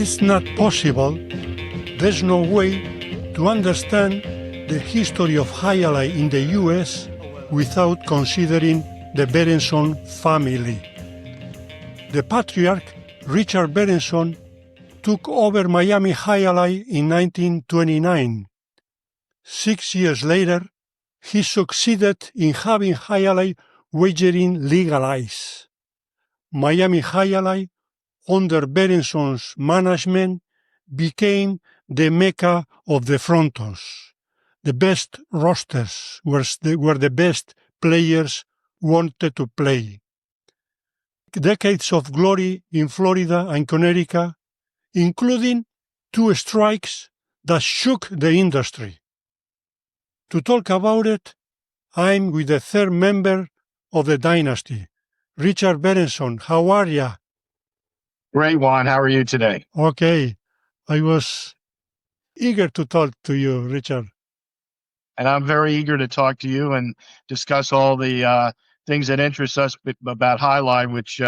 It's not possible, there's no way to understand the history of Jai Alai in the US without considering the Berenson family. The patriarch, Richard BERENSON, took over Miami Jai-Alai in 1929. 6 years later, he succeeded in having Jai-Alai wagering legalized. Miami Jai-Alai, under Berenson's management, became the mecca of the frontons. The best rosters were the best players wanted to play. Decades of glory in Florida and Connecticut, including 2 strikes that shook the industry. To talk about it, I'm with the third member of the dynasty, Richard Berenson. How are you? Great, Juan. How are you today? Okay. I was eager to talk to you, Richard. And I'm very eager to talk to you and discuss all the things that interest us about Jai Alai, which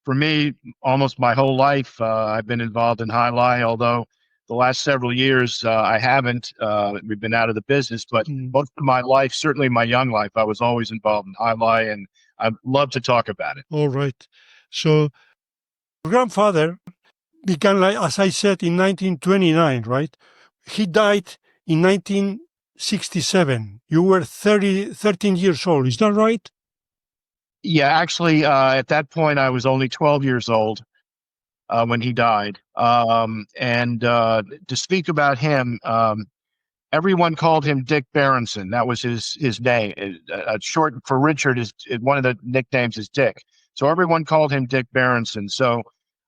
for me, almost my whole life, I've been involved in Jai Alai, although the last several years I haven't. We've been out of the business, but most of my life, certainly my young life, I was always involved in Jai Alai, and I'd love to talk about it. All right. So your grandfather began, like, as I said, in 1929, right? He died in 1967. You were 13 years old. Is that right? Yeah, actually, at that point, I was only 12 years old when he died. And to speak about him, everyone called him Dick Berenson. That was his name. Short for Richard is one of the nicknames is Dick. So everyone called him Dick Berenson. So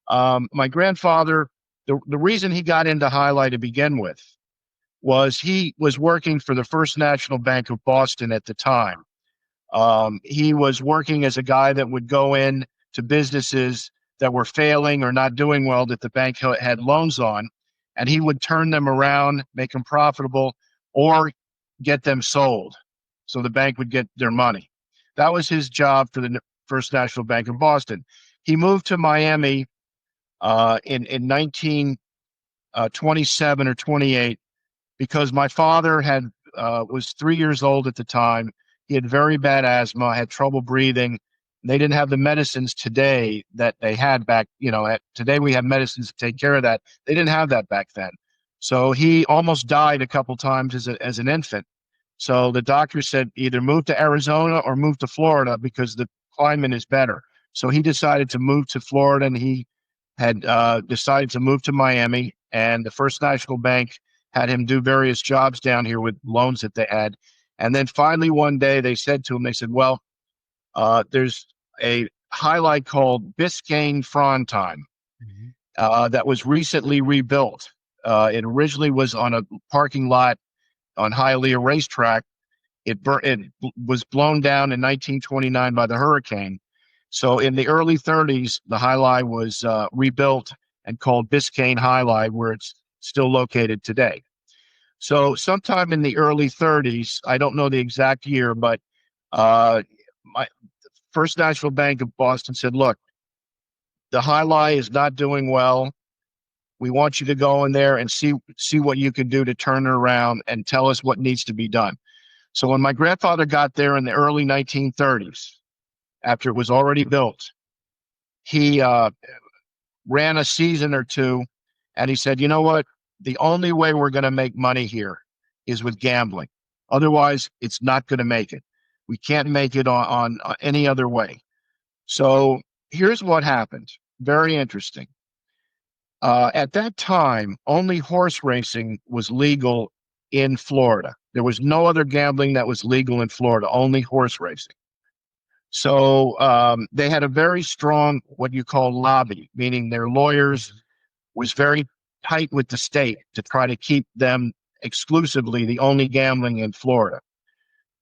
my grandfather, the reason he got into Jai Alai to begin with was he was working for the First National Bank of Boston at the time. He was working as a guy that would go in to businesses that were failing or not doing well that the bank had loans on, and he would turn them around, make them profitable, or get them sold so the bank would get their money. That was his job for the First National Bank of Boston. He moved to Miami in 1927 or 28 because my father was 3 years old at the time. He had very bad asthma, had trouble breathing. They didn't have the medicines today that they had back, today we have medicines to take care of that. They didn't have that back then. So he almost died a couple times as an infant. So the doctor said either move to Arizona or move to Florida because the climate is better. So he decided to move to Florida, and he had decided to move to Miami, and the First National Bank had him do various jobs down here with loans that they had. And then finally one day they said to him, well, there's a Jai Alai called Biscayne Fronton that was recently rebuilt. It originally was on a parking lot on Hialeah Racetrack. It was blown down in 1929 by the hurricane. So in the early 30s, the Jai Alai was rebuilt and called Biscayne Jai Alai, where it's still located today. So sometime in the early 30s, I don't know the exact year, but my First National Bank of Boston said, look, the Jai Alai is not doing well. We want you to go in there and see what you can do to turn it around and tell us what needs to be done. So when my grandfather got there in the early 1930s, after it was already built, he ran a season or two, and he said, you know what? The only way we're going to make money here is with gambling. Otherwise, it's not going to make it. We can't make it on any other way. So here's what happened. Very interesting. At that time, only horse racing was legal in Florida. There was no other gambling that was legal in Florida, only horse racing. So they had a very strong, what you call lobby, meaning their lawyers was very tight with the state to try to keep them exclusively the only gambling in Florida.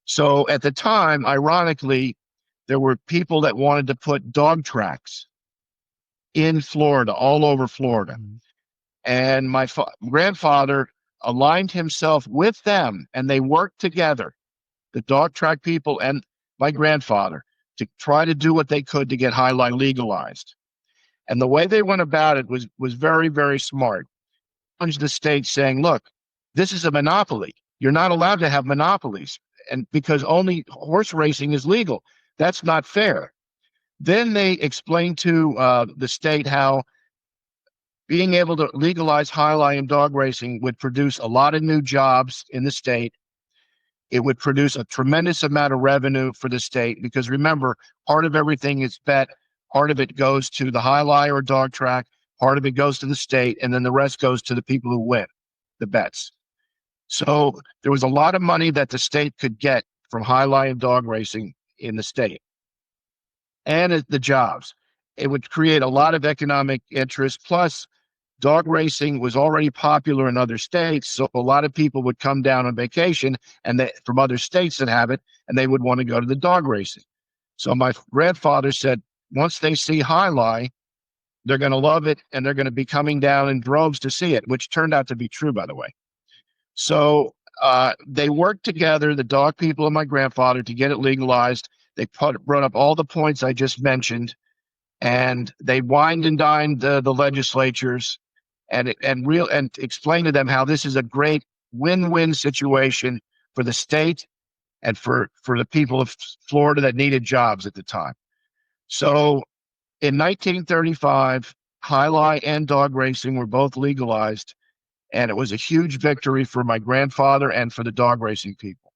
So at the time, ironically, there were people that wanted to put dog tracks in Florida, all over Florida. And my grandfather aligned himself with them, and they worked together, the dog track people and my grandfather, to try to do what they could to get Jai Alai legalized. And the way they went about it was very, very smart. Challenged the state saying, look, this is a monopoly. You're not allowed to have monopolies, and because only horse racing is legal. That's not fair. Then they explained to the state how being able to legalize jai-alai and dog racing would produce a lot of new jobs in the state. It would produce a tremendous amount of revenue for the state because remember, part of everything is bet. Part of it goes to the jai-alai or dog track. Part of it goes to the state, and then the rest goes to the people who win the bets. So there was a lot of money that the state could get from jai-alai and dog racing in the state, and the jobs. It would create a lot of economic interest. Plus, dog racing was already popular in other states, so a lot of people would come down on vacation and from other states that have it, and they would want to go to the dog racing. So my grandfather said, once they see jai-alai, they're going to love it, and they're going to be coming down in droves to see it, which turned out to be true, by the way. So they worked together, the dog people and my grandfather, to get it legalized. They brought up all the points I just mentioned, and they wined and dined the legislatures and explained to them how this is a great win-win situation for the state and for the people of Florida that needed jobs at the time. So in 1935, jai-alai and dog racing were both legalized, and it was a huge victory for my grandfather and for the dog racing people.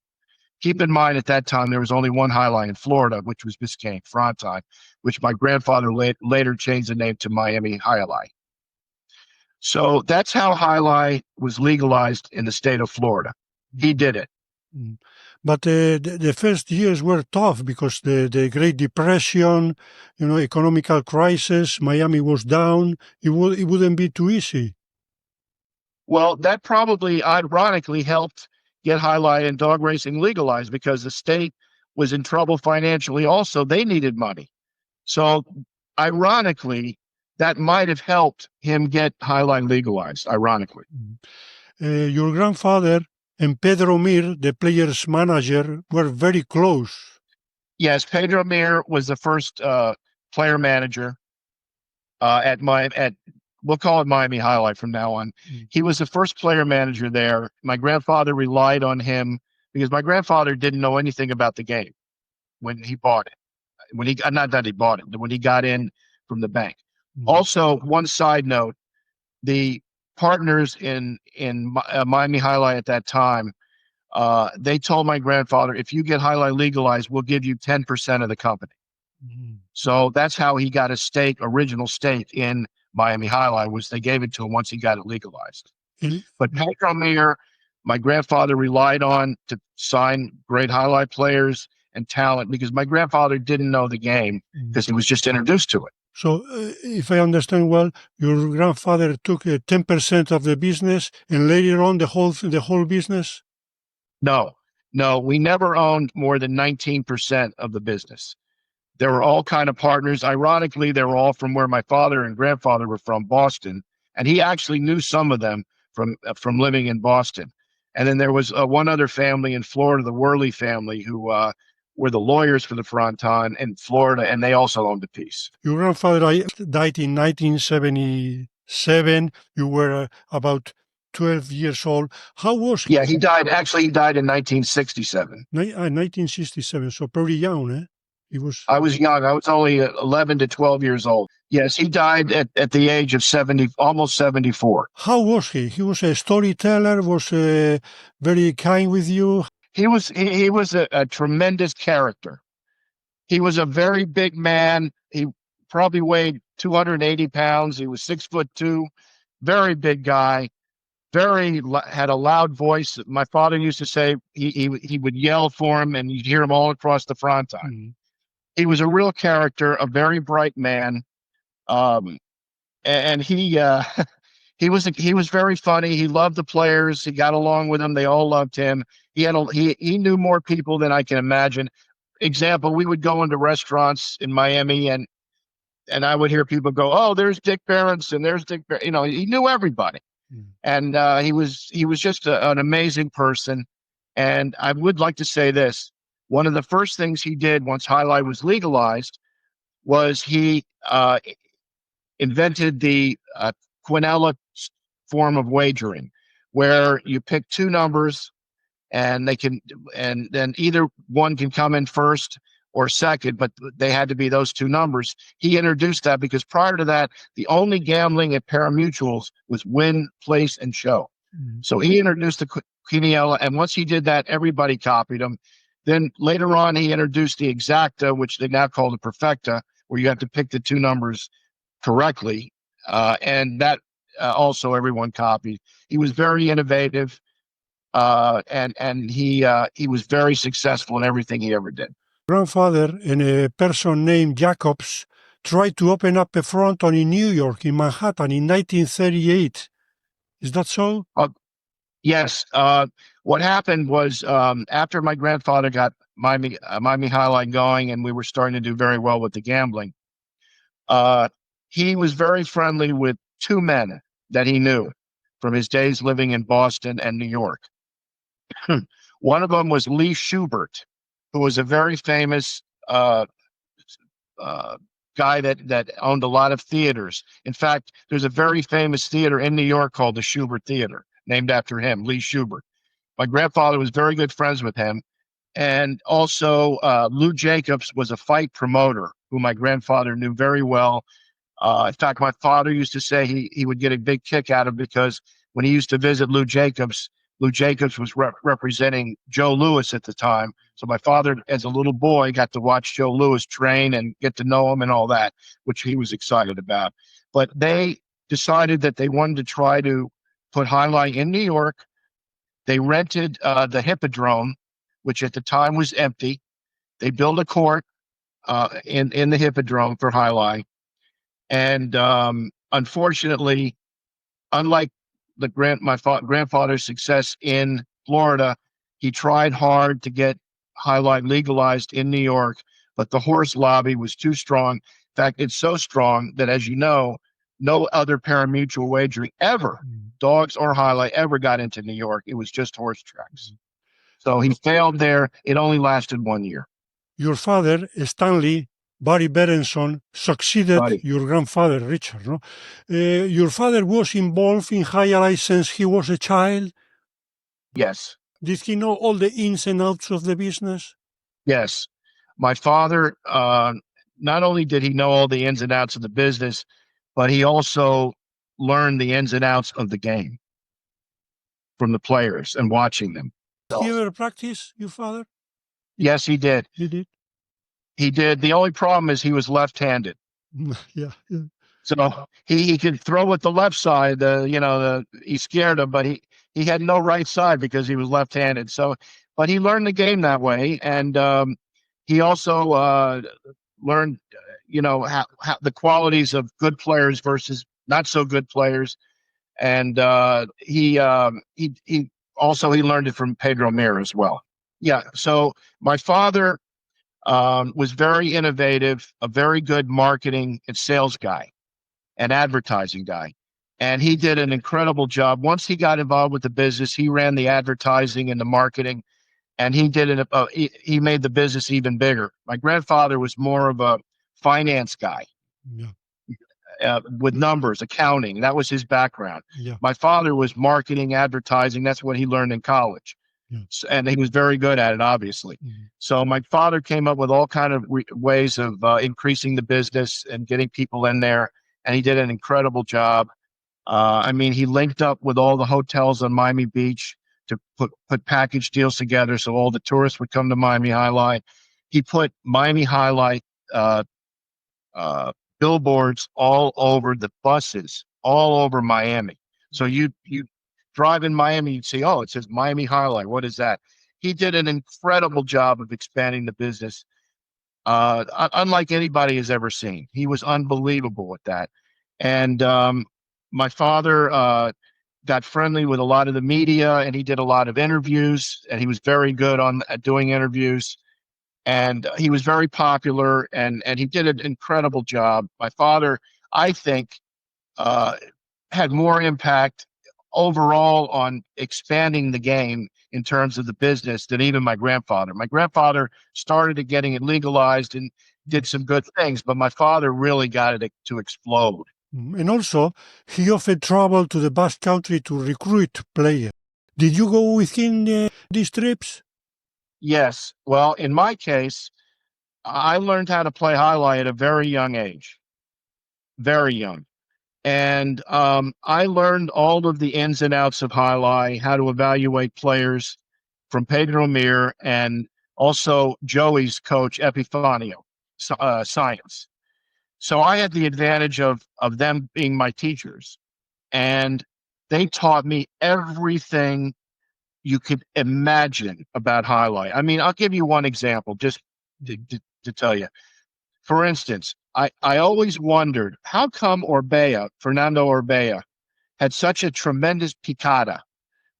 Keep in mind, at that time, there was only one jai-alai in Florida, which was Biscayne, Fronton, which my grandfather later changed the name to Miami Jai-Alai. So that's how jai-alai was legalized in the state of Florida. He did it. But the first years were tough because the Great Depression, economical crisis, Miami was down. It wouldn't be too easy. Well, that probably ironically helped get jai-alai and dog racing legalized because the state was in trouble financially also. They needed money. So ironically, that might have helped him get jai-alai legalized, ironically. Your grandfather and Pedro Mir, the player's manager, were very close. Yes, Pedro Mir was the first player manager we'll call it Miami Jai-Alai from now on. He was the first player manager there. My grandfather relied on him because my grandfather didn't know anything about the game when he bought it. When he got in from the bank. Also, one side note, the partners in Miami Jai-Alai at that time, they told my grandfather, if you get jai-alai legalized, we'll give you 10% of the company. So that's how he got a original stake in Miami Jai-Alai, was they gave it to him once he got it legalized. But Pedro Mir, my grandfather relied on to sign great jai-alai players and talent because my grandfather didn't know the game because he was just introduced to it. So if I understand well, your grandfather took 10% of the business and later on the whole business? No, we never owned more than 19% of the business. There were all kind of partners. Ironically, they were all from where my father and grandfather were from, Boston. And he actually knew some of them from living in Boston. And then there was one other family in Florida, the Worley family, who were the lawyers for the Fronton in Florida, and they also owned a piece. Your grandfather died in 1977. You were about 12 years old. How was he? Yeah, he died in 1967. 1967, so pretty young, eh? I was young. I was only 11 to 12 years old. Yes, he died at the age of 70, almost 74. How was he? He was a storyteller, was very kind with you. He was a tremendous character. He was a very big man. He probably weighed 280 pounds. He was 6'2", very big guy. Had a loud voice. My father used to say he would yell for him, and you'd hear him all across the Fronton. He was a real character, a very bright man, and he was very funny. He loved the players. He got along with them. They all loved him. He knew more people than I can imagine. Example: we would go into restaurants in Miami, and I would hear people go, "Oh, there's Dick Berenson. There's Dick." He knew everybody, and he was just an amazing person. And I would like to say this. One of the first things he did once jai-alai was legalized was he invented the quinella form of wagering, where you pick two numbers and then either one can come in first or second, but they had to be those two numbers. He introduced that because prior to that, the only gambling at pari-mutuels was win, place, and show. Mm-hmm. So he introduced the quinella, and once he did that, everybody copied him. Then later on, he introduced the exacta, which they now call the perfecta, where you have to pick the two numbers correctly, and that also everyone copied. He was very innovative. And he was very successful in everything he ever did. Grandfather and a person named Jacobs tried to open up a Fronton in New York, in Manhattan, in 1938. Is that so? Yes. What happened was after my grandfather got Miami Jai-Alai going, and we were starting to do very well with the gambling, he was very friendly with two men that he knew from his days living in Boston and New York. One of them was Lee Schubert, who was a very famous guy that owned a lot of theaters. In fact, there's a very famous theater in New York called the Schubert Theater, named after him, Lee Schubert. My grandfather was very good friends with him. And also, Lou Jacobs was a fight promoter who my grandfather knew very well. In fact, my father used to say he would get a big kick out of it because when he used to visit Lou Jacobs was representing Joe Louis at the time. So my father, as a little boy, got to watch Joe Louis train and get to know him and all that, which he was excited about. But they decided that they wanted to try to put Jai-Alai in New York. They rented the Hippodrome, which at the time was empty. They built a court in the Hippodrome for Jai-Alai. And unfortunately, unlike my grandfather's success in Florida, he tried hard to get Jai-Alai legalized in New York, but the horse lobby was too strong. In fact, it's so strong that, as you know, no other pari-mutuel wagering ever, dogs or Jai-Alai, ever got into New York. It was just horse tracks. So he failed there. It only lasted 1 year. Your father, Stanley Baronson, succeeded your grandfather, Richard. No? Your father was involved in Jai-Alai since he was a child? Yes. Did he know all the ins and outs of the business? Yes. My father, not only did he know all the ins and outs of the business, but he also learned the ins and outs of the game from the players and watching them. Did he ever practice, your father? Yes, he did. He did? He did. The only problem is he was left-handed. Yeah. So he could throw with the left side. He scared him, but he had no right side because he was left-handed. So, but he learned the game that way, and he also learned, how the qualities of good players versus not so good players, and he learned it from Pedro Mir as well. Yeah. So my father was very innovative, a very good marketing and sales guy, an advertising guy. And he did an incredible job. Once he got involved with the business, he ran the advertising and the marketing, and he made the business even bigger. My grandfather was more of a finance guy. Yeah. With numbers, accounting. That was his background. Yeah. My father was marketing, advertising. That's what he learned in college. Yeah. And he was very good at it, obviously. Mm-hmm. So my father came up with all kind of ways of increasing the business and getting people in there, and he did an incredible job. He linked up with all the hotels on Miami Beach to put package deals together so all the tourists would come to Miami Jai-Alai. He put Miami Jai-Alai billboards all over the buses, all over Miami. So you drive in Miami, you'd see, it says Miami Jai-Alai. What is that? He did an incredible job of expanding the business, unlike anybody has ever seen. He was unbelievable at that. And my father got friendly with a lot of the media, and he did a lot of interviews, and he was very good at doing interviews. And he was very popular, and he did an incredible job. My father, I think, had more impact overall on expanding the game in terms of the business than even my grandfather. My grandfather started getting it legalized and did some good things, but my father really got it to explode. And also, he often traveled to the Basque Country to recruit players. Did you go with him these trips? Yes. Well, in my case, I learned how to play highlight at a very young age, very young. And I learned all of the ins and outs of highlight, how to evaluate players from Pedro Mir and also Joey's coach, Epifanio, science. So I had the advantage of them being my teachers. And they taught me everything you could imagine about highlight. I mean, I'll give you one example just to tell you. For instance, I always wondered how come Fernando Orbea, had such a tremendous picada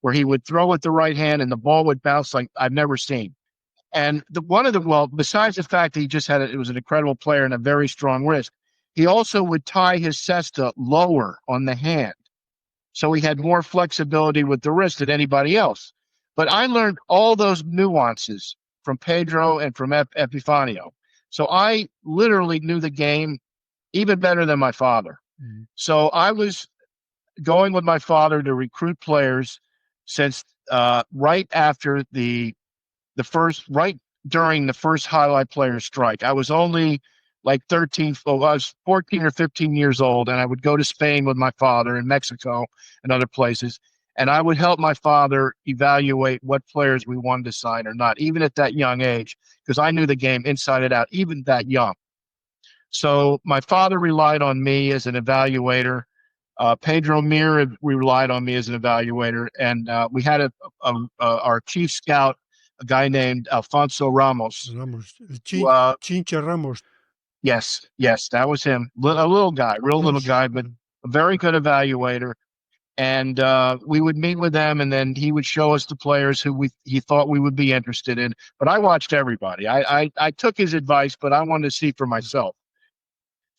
where he would throw with the right hand and the ball would bounce like I've never seen. And besides the fact that he just it was an incredible player and a very strong wrist, he also would tie his cesta lower on the hand. So he had more flexibility with the wrist than anybody else. But I learned all those nuances from Pedro and from Epifanio. So I literally knew the game even better than my father. Mm-hmm. So I was going with my father to recruit players since right after right during the first highlight player strike. I was only like I was 14 or 15 years old, and I would go to Spain with my father and Mexico and other places, and I would help my father evaluate what players we wanted to sign or not, even at that young age, because I knew the game inside and out, even that young. So my father relied on me as an evaluator. Pedro Mir relied on me as an evaluator, and we had our chief scout, a guy named Alfonso Ramos. Chincha Ramos. Yes, that was him. A little guy, little guy, but a very good evaluator. And we would meet with them, and then he would show us the players who he thought we would be interested in. But I watched everybody. I took his advice, but I wanted to see for myself.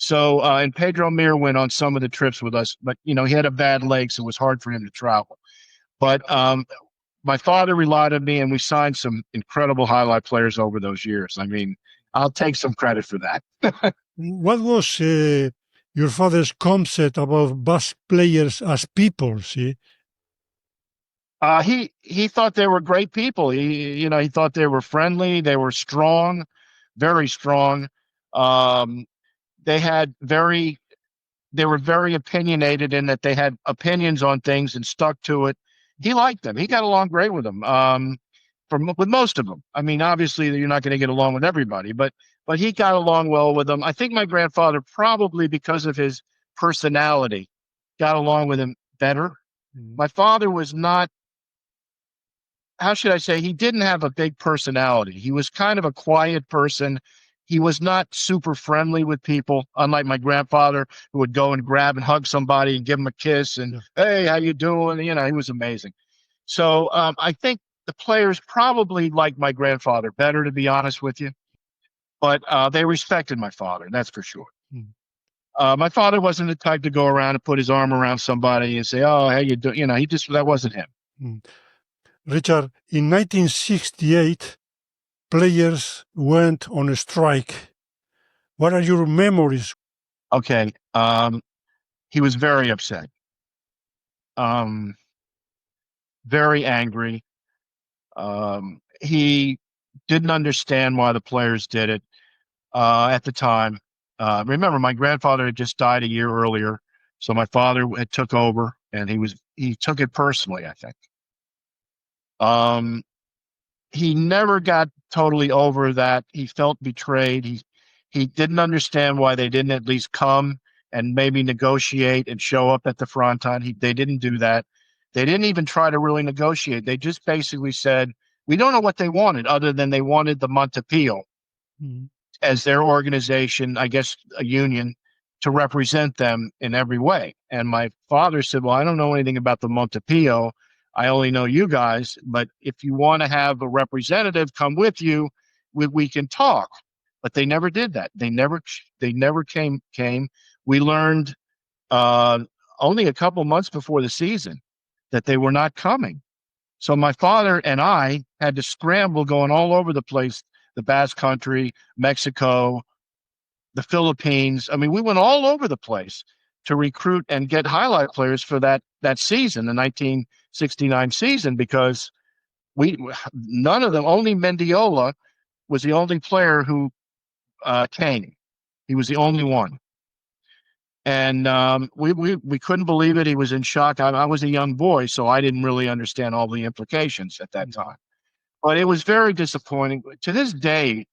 So, and Pedro Mir went on some of the trips with us, but, he had a bad leg, so it was hard for him to travel. But my father relied on me, and we signed some incredible highlight players over those years. I mean, I'll take some credit for that. What was your father's concept about Basque players as people, see? He thought they were great people. He thought they were friendly. They were strong, very strong. They were very opinionated in that they had opinions on things and stuck to it. He liked them. He got along great with them. With most of them. I mean, obviously you're not going to get along with everybody, but he got along well with them. I think my grandfather, probably because of his personality, got along with him better. Mm-hmm. My father was not, how should I say, he didn't have a big personality. He was kind of a quiet person. He was not super friendly with people, unlike my grandfather, who would go and grab and hug somebody and give them a kiss and, hey, how you doing? He was amazing. So I think the players probably liked my grandfather better, to be honest with you. But they respected my father, that's for sure. My father wasn't the type to go around and put his arm around somebody and say, oh, how you doing? That wasn't him. Richard, in 1968, players went on a strike. What are your memories? Okay. He was very upset. Very angry. He didn't understand why the players did it at the time. Remember, my grandfather had just died a year earlier, so my father had took over, and he took it personally, I think. He never got totally over that. He felt betrayed. He didn't understand why they didn't at least come and maybe negotiate and show up at the Fronton. They didn't do that. They didn't even try to really negotiate. They just basically said, we don't know what they wanted, other than they wanted the Montepillo as their organization, I guess a union, to represent them in every way. And my father said, well, I don't know anything about the Montepillo. I only know you guys, but if you want to have a representative come with you, we can talk. But they never did that. They never came. We learned only a couple months before the season that they were not coming. So my father and I had to scramble, going all over the place, the Basque Country, Mexico, the Philippines. I mean, we went all over the place to recruit and get highlight players for that season, the 1969 season, because none of them, only Mendiola was the only player who came. He was the only one. And we couldn't believe it. He was in shock. I was a young boy, so I didn't really understand all the implications at that time. But it was very disappointing. To this day,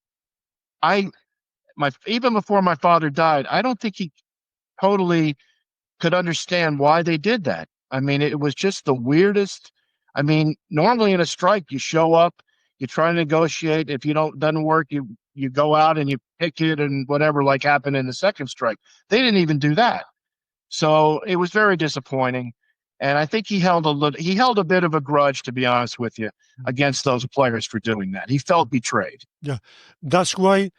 even before my father died, I don't think he totally could understand why they did that. I mean, it was just the weirdest. I mean, normally in a strike, you show up, you try to negotiate. If doesn't work, you go out and you pick it and whatever, like happened in the second strike. They didn't even do that. So it was very disappointing. And I think he held a bit of a grudge, to be honest with you, against those players for doing that. He felt betrayed. Yeah, that's why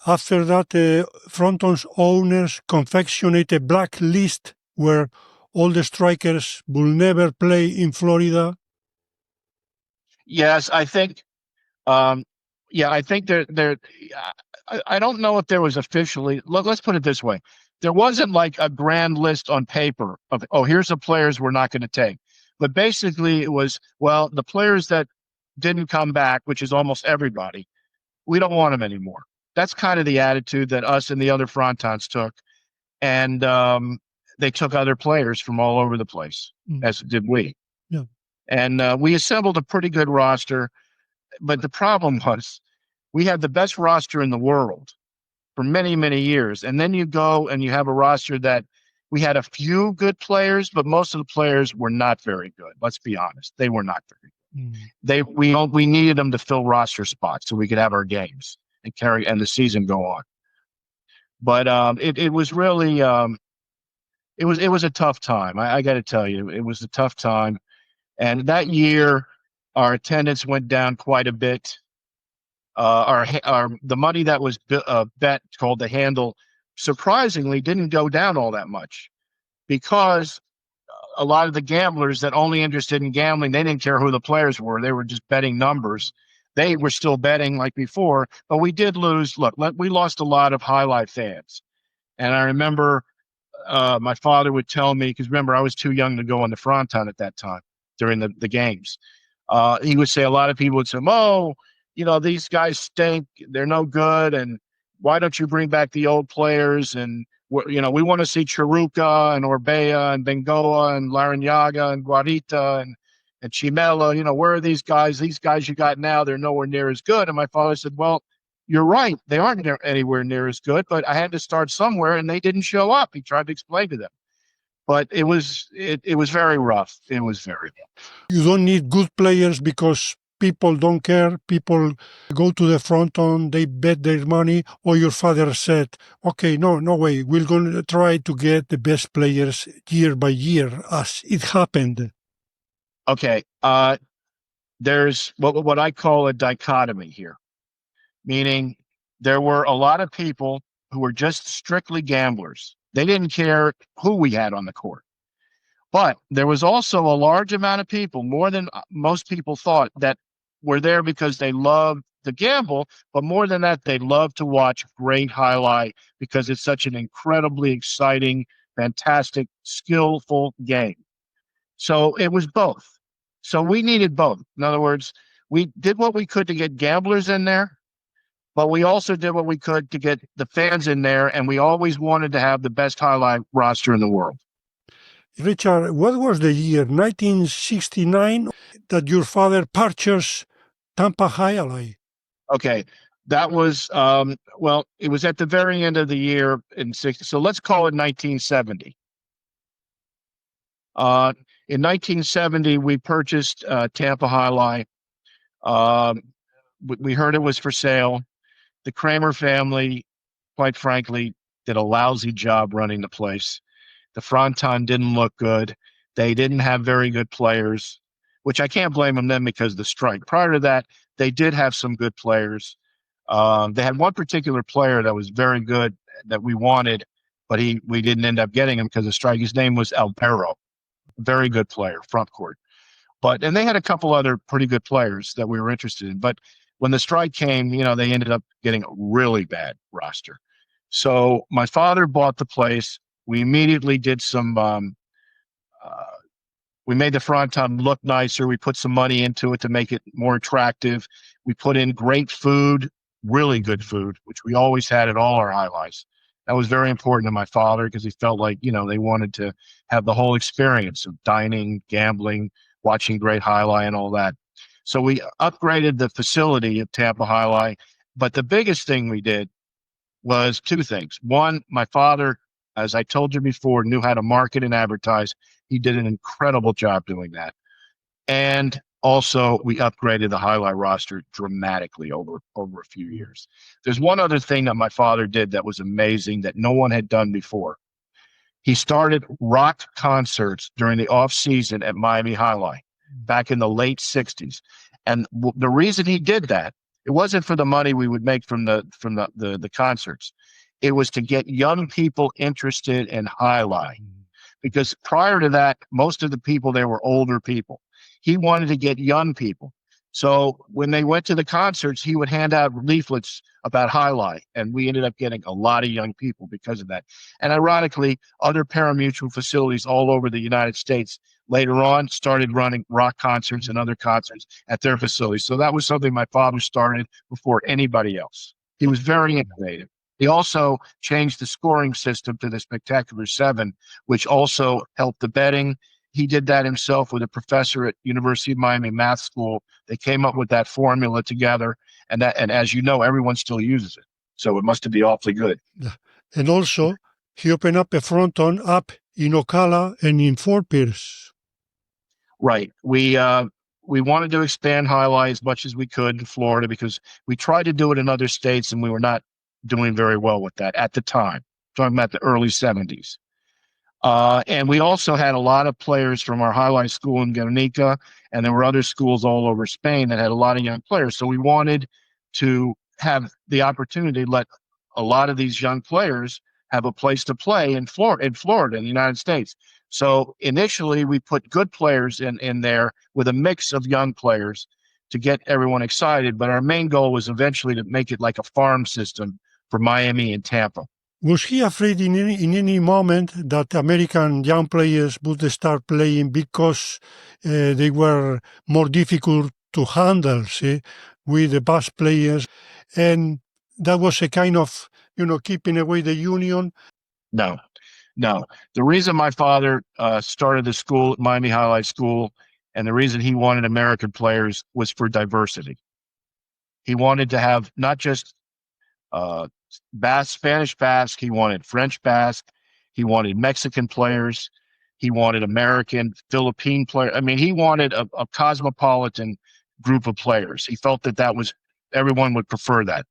after that, Fronton's owners confectioned a blacklist where all the strikers will never play in Florida. Yes, I think. I think they're. I don't know if there was officially. Let's put it this way: there wasn't like a grand list on paper of, oh, here's the players we're not going to take. But basically, it was, well, the players that didn't come back, which is almost everybody, we don't want them anymore. That's kind of the attitude that us and the other frontons took, and they took other players from all over the place, as did we. Yeah. And we assembled a pretty good roster. But the problem was we had the best roster in the world for many, many years. And then you go and you have a roster that we had a few good players, but most of the players were not very good. Let's be honest. They were not very good. We needed them to fill roster spots so we could have our games and the season go on. But it was really it was a tough time. I got to tell you, it was a tough time. And that year, our attendance went down quite a bit. The money that was bet, called the handle, surprisingly didn't go down all that much, because a lot of the gamblers that only interested in gambling, they didn't care who the players were. They were just betting numbers. They were still betting like before, but we did lose. We lost a lot of highlight fans. And I remember my father would tell me, because remember, I was too young to go on the fronton at that time during the games. He would say, a lot of people would say, oh, these guys stink. They're no good. And why don't you bring back the old players? And, we want to see Chiruca and Orbea and Bengoa and Larrañaga and Guarita and Chimela. Where are these guys? These guys you got now, they're nowhere near as good. And my father said, well, you're right. They aren't anywhere near as good, but I had to start somewhere, and they didn't show up. He tried to explain to them. But it was very rough. It was very rough. You don't need good players because people don't care. People go to the fronton, they bet their money, or your father said, okay, no way, we're going to try to get the best players year by year, as it happened. Okay. There's what I call a dichotomy here, meaning there were a lot of people who were just strictly gamblers. They didn't care who we had on the court. But there was also a large amount of people, more than most people thought, that were there because they loved the gamble, but more than that, they loved to watch great highlight because it's such an incredibly exciting, fantastic, skillful game. So it was both. So we needed both. In other words, we did what we could to get gamblers in there, but we also did what we could to get the fans in there, and we always wanted to have the best highlight roster in the world. Richard, what was the year, 1969, that your father purchased Tampa Jai-Alai? Okay, that was, it was at the very end of the year in 60. So let's call it 1970. In 1970, we purchased Tampa Jai-Alai. We heard it was for sale. The Kramer family, quite frankly, did a lousy job running the place. The fronton didn't look good. They didn't have very good players, which I can't blame them then because of the strike. Prior to that, they did have some good players. They had one particular player that was very good that we wanted, but we didn't end up getting him because of the strike. His name was Albero. Very good player, front court. And they had a couple other pretty good players that we were interested in. But when the strike came, they ended up getting a really bad roster. So my father bought the place. We immediately did some, we made the fronton look nicer. We put some money into it to make it more attractive. We put in great food, really good food, which we always had at all our highlights. That was very important to my father because he felt like, they wanted to have the whole experience of dining, gambling, watching great highlight and all that. So we upgraded the facility of Tampa Jai-Alai. But the biggest thing we did was two things. One, my father, as I told you before, knew how to market and advertise. He did an incredible job doing that. And also, we upgraded the highlight roster dramatically over a few years. There's one other thing that my father did that was amazing that no one had done before. He started rock concerts during the off season at Miami Jai-Alai back in the late 60s. And the reason he did that, it wasn't for the money we would make from the concerts. It was to get young people interested in highlight. Because prior to that, most of the people there were older people. He wanted to get young people. So when they went to the concerts, he would hand out leaflets about highlight, and we ended up getting a lot of young people because of that. And ironically, other parimutuel facilities all over the United States later on started running rock concerts and other concerts at their facilities. So that was something my father started before anybody else. He was very innovative. He also changed the scoring system to the Spectacular 7, which also helped the betting. He did that himself with a professor at University of Miami Math School. They came up with that formula together, and as you know, everyone still uses it. So it must be awfully good. And also, he opened up a fronton up in Ocala and in Fort Pierce. Right. We wanted to expand highlight as much as we could in Florida because we tried to do it in other states, and we were not doing very well with that at the time. Talking about the early 70s. And we also had a lot of players from our highlight school in Guernica, and there were other schools all over Spain that had a lot of young players. So we wanted to have the opportunity to let a lot of these young players have a place to play in Florida, in the United States. So initially, we put good players in there with a mix of young players to get everyone excited. But our main goal was eventually to make it like a farm system for Miami and Tampa. Was he afraid in any moment that American young players would start playing because they were more difficult to handle, with the best players? And that was a kind of, keeping away the union? No. The reason my father started the school at Miami Jai-Alai School, and the reason he wanted American players was for diversity. He wanted to have not just Spanish Basque, he wanted French Basque, he wanted Mexican players, he wanted American, Philippine players. I mean, he wanted a cosmopolitan group of players. He felt that was, everyone would prefer that.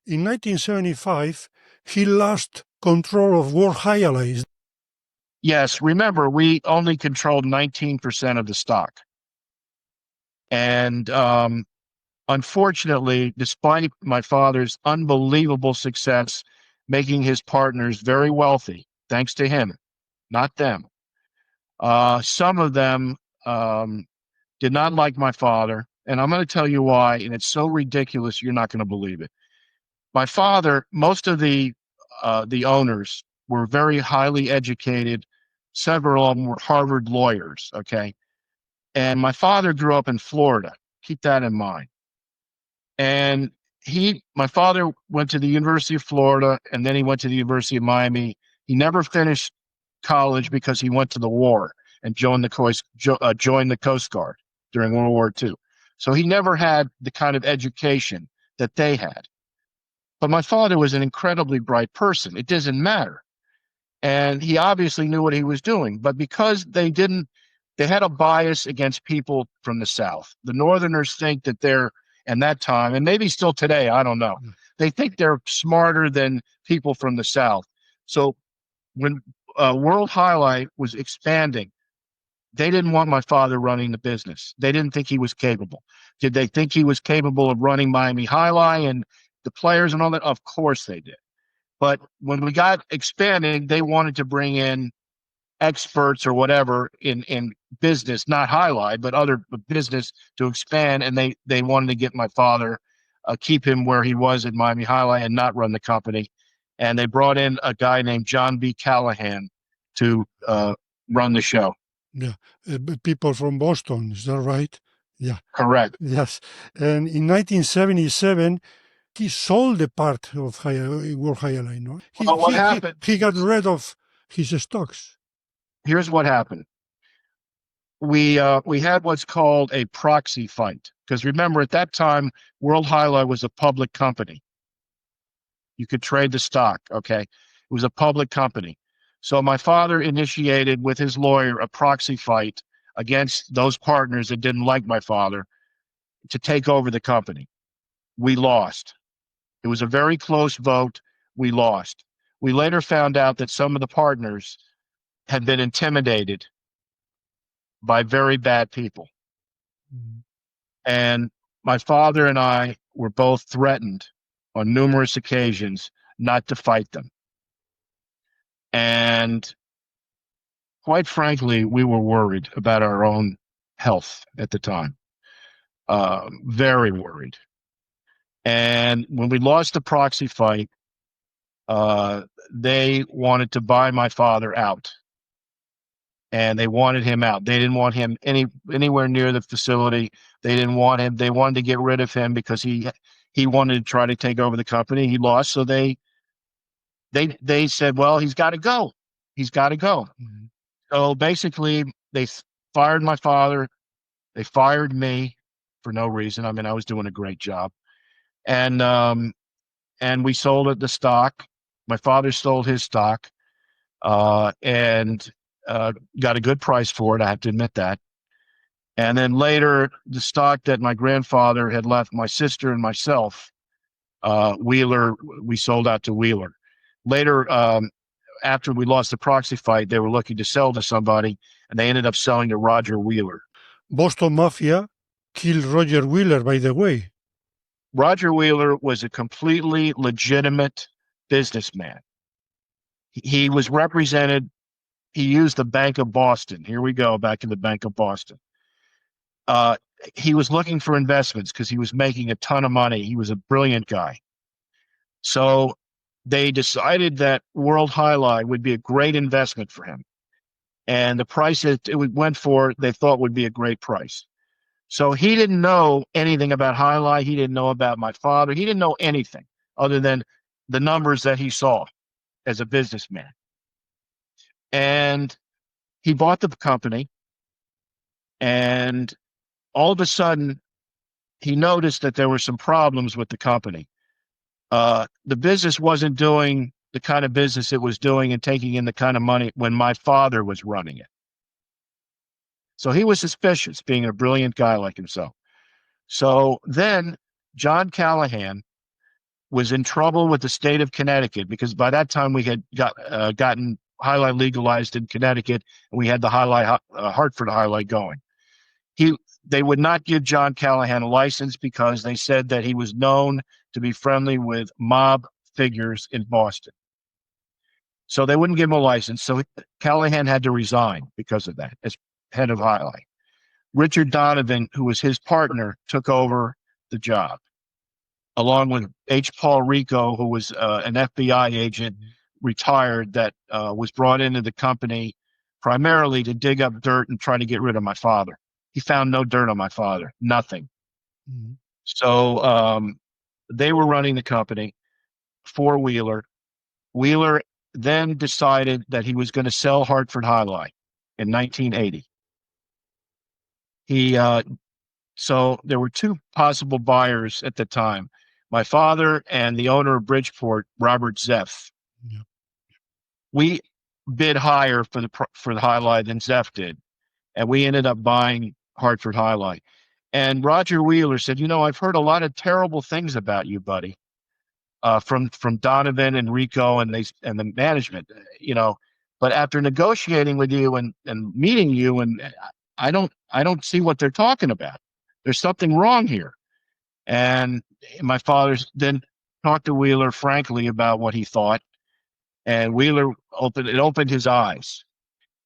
In 1975, he lost control of World Jai Alai. Yes, remember, we only controlled 19% of the stock. And unfortunately, despite my father's unbelievable success, making his partners very wealthy, thanks to him, not them, some of them did not like my father. And I'm going to tell you why, and it's so ridiculous, you're not going to believe it. My father, most of the owners were very highly educated. Several of them were Harvard lawyers, okay? And my father grew up in Florida. Keep that in mind. And my father went to the University of Florida, and then he went to the University of Miami. He never finished college because he went to the war and joined the Coast Guard during World War II. So he never had the kind of education that they had. But my father was an incredibly bright person. It doesn't matter. And he obviously knew what he was doing. But because they had a bias against people from the South. The Northerners think that they're, and that time, and maybe still today, I don't know, they think they're smarter than people from the South. So when World Jai Alai was expanding, they didn't want my father running the business. They didn't think he was capable. Did they think he was capable of running Miami Jai-Alai and the players and all that? Of course they did. But when we got expanding, they wanted to bring in experts or whatever in business, not Jai-Alai, but other business to expand. And they wanted to get my father, keep him where he was at Miami Jai-Alai and not run the company. And they brought in a guy named John Callahan, to run the show. Yeah. People from Boston, is that right? Yeah. Correct. Yes. And in 1977, he sold the part of World Jai Alai, no? Well, what happened? He got rid of his stocks. Here's what happened. We had what's called a proxy fight, because remember at that time World Jai Alai was a public company. You could trade the stock. Okay, it was a public company. So my father initiated with his lawyer a proxy fight against those partners that didn't like my father to take over the company. We lost. It was a very close vote. We lost. We later found out that some of the partners had been intimidated by very bad people. Mm-hmm. And my father and I were both threatened on numerous occasions not to fight them. And quite frankly, we were worried about our own health at the time. Very worried. And when we lost the proxy fight, they wanted to buy my father out. And they wanted him out. They didn't want him anywhere near the facility. They didn't want him. They wanted to get rid of him because he wanted to try to take over the company. He lost, so they said, well, he's got to go. He's got to go. Mm-hmm. So basically, they fired my father. They fired me for no reason. I mean, I was doing a great job, and we sold the stock. My father sold his stock, and got a good price for it. I have to admit that. And then later, the stock that my grandfather had left my sister and myself, Wheeler, we sold out to Wheeler. Later, after we lost the proxy fight, they were looking to sell to somebody, and they ended up selling to Roger Wheeler. Boston Mafia killed Roger Wheeler, by the way. Roger Wheeler was a completely legitimate businessman. He was represented. He used the Bank of Boston. Here we go, back in the Bank of Boston. He was looking for investments because he was making a ton of money. He was a brilliant guy. So they decided that World Jai Alai would be a great investment for him. And the price that it went for, they thought would be a great price. So he didn't know anything about Jai Alai. He didn't know about my father. He didn't know anything other than the numbers that he saw as a businessman. And he bought the company, and all of a sudden, he noticed that there were some problems with the company. The business wasn't doing the kind of business it was doing and taking in the kind of money when my father was running it. So he was suspicious, being a brilliant guy like himself. So then John Callahan was in trouble with the state of Connecticut, because by that time we had gotten Jai Alai legalized in Connecticut, and we had the Hartford Jai Alai going. They would not give John Callahan a license because they said that he was known to be friendly with mob figures in Boston. So they wouldn't give him a license. So Callahan had to resign because of that as head of Jai Alai. Richard Donovan, who was his partner, took over the job, along with H. Paul Rico, who was an FBI agent, retired, that was brought into the company primarily to dig up dirt and try to get rid of my father. He found no dirt on my father, nothing. Mm-hmm. So they were running the company for Wheeler. Wheeler then decided that he was going to sell Hartford Jai Alai in 1980. So there were two possible buyers at the time: my father and the owner of Bridgeport, Robert Zeff. Yeah. We bid higher for the Jai Alai than Zeff did, and we ended up buying Hartford Jai Alai. And Roger Wheeler said, I've heard a lot of terrible things about you, buddy, from Donovan and Rico and the management, But after negotiating with you and meeting you, and I don't see what they're talking about. There's something wrong here. And my father then talked to Wheeler frankly about what he thought, and Wheeler opened his eyes.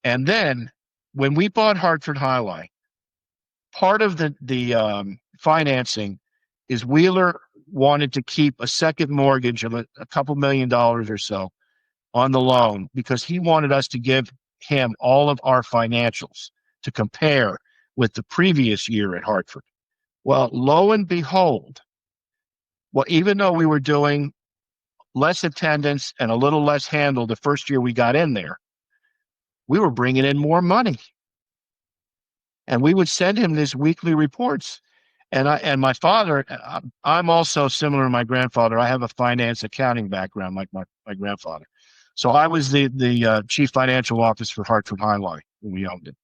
And then when we bought Hartford Jai Alai, part of the financing is Wheeler wanted to keep a second mortgage of a couple $1 million or so on the loan because he wanted us to give him all of our financials to compare with the previous year at Hartford. Well, lo and behold, well, even though we were doing less attendance and a little less handle the first year we got in there, we were bringing in more money. And we would send him these weekly reports. And my father, I'm also similar to my grandfather. I have a finance accounting background like my grandfather. So I was the chief financial officer for Hartford Jai Alai when we owned it.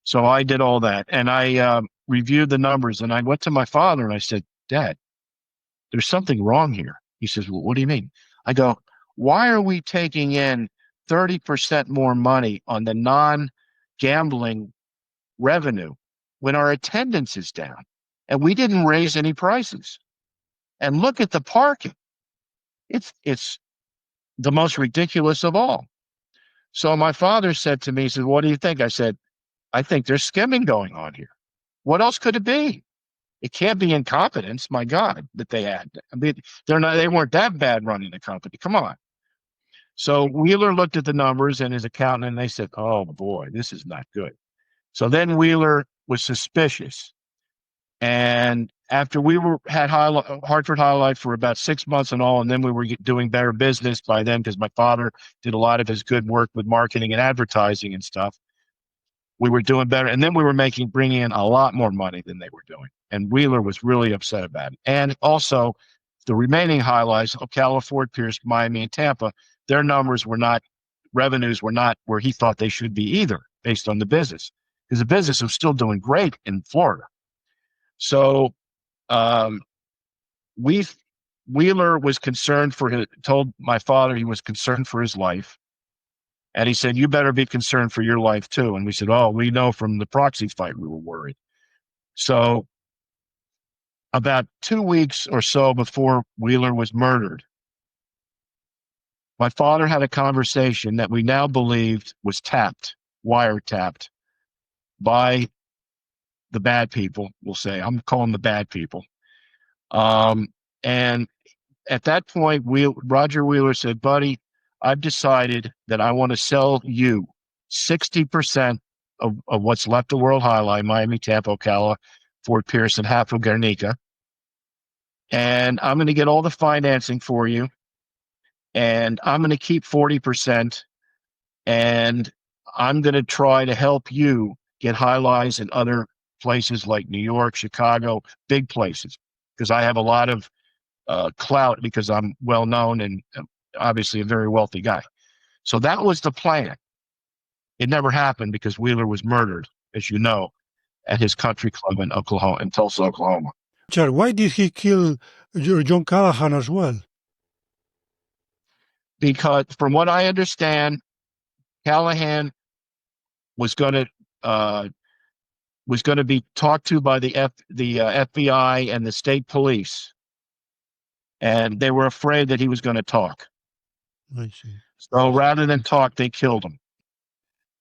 So I did all that. And I reviewed the numbers. And I went to my father and I said, Dad, there's something wrong here. He says, well, what do you mean? I go, why are we taking in 30% more money on the non-gambling revenue when our attendance is down and we didn't raise any prices? And look at the parking. It's the most ridiculous of all. So my father said to me, he said, what do you think? I said, I think there's skimming going on here. What else could it be? It can't be incompetence, my God, that they had. I mean, they weren't that bad running the company. Come on. So Wheeler looked at the numbers and his accountant, and they said, oh boy, this is not good. So then Wheeler was suspicious. And after we had Hartford Jai Alai for about 6 months and all, and then we were doing better business by then because my father did a lot of his good work with marketing and advertising and stuff. We were doing better. And then we were bringing in a lot more money than they were doing. And Wheeler was really upset about it. And also the remaining Jai Alais, Ocala, Fort Pierce, Miami, and Tampa, their revenues were not where he thought they should be either, based on the business. Because the business was still doing great in Florida. So Wheeler was concerned told my father he was concerned for his life. And he said, you better be concerned for your life too. And we said, oh, we know from the Proxy fight we were worried. So about 2 weeks or so before Wheeler was murdered, my father had a conversation that we now believed was wiretapped by the bad people, we'll say. I'm calling the bad people. And at that point, Roger Wheeler said, buddy, I've decided that I want to sell you 60% of what's left of World Jai Alai, Miami, Tampa, Ocala, Fort Pierce, and half of Guernica. And I'm going to get all the financing for you. And I'm going to keep 40%. And I'm going to try to help you get Jai Alais in other places like New York, Chicago, big places, because I have a lot of clout because I'm well known and obviously a very wealthy guy. So that was the plan. It never happened because Wheeler was murdered, as you know, at his country club in Tulsa, Oklahoma. Richard, why did he kill John Callahan as well? Because from what I understand, Callahan was going to be talked to by the FBI and the state police, and they were afraid that he was going to talk. I see. So rather than talk, they killed him.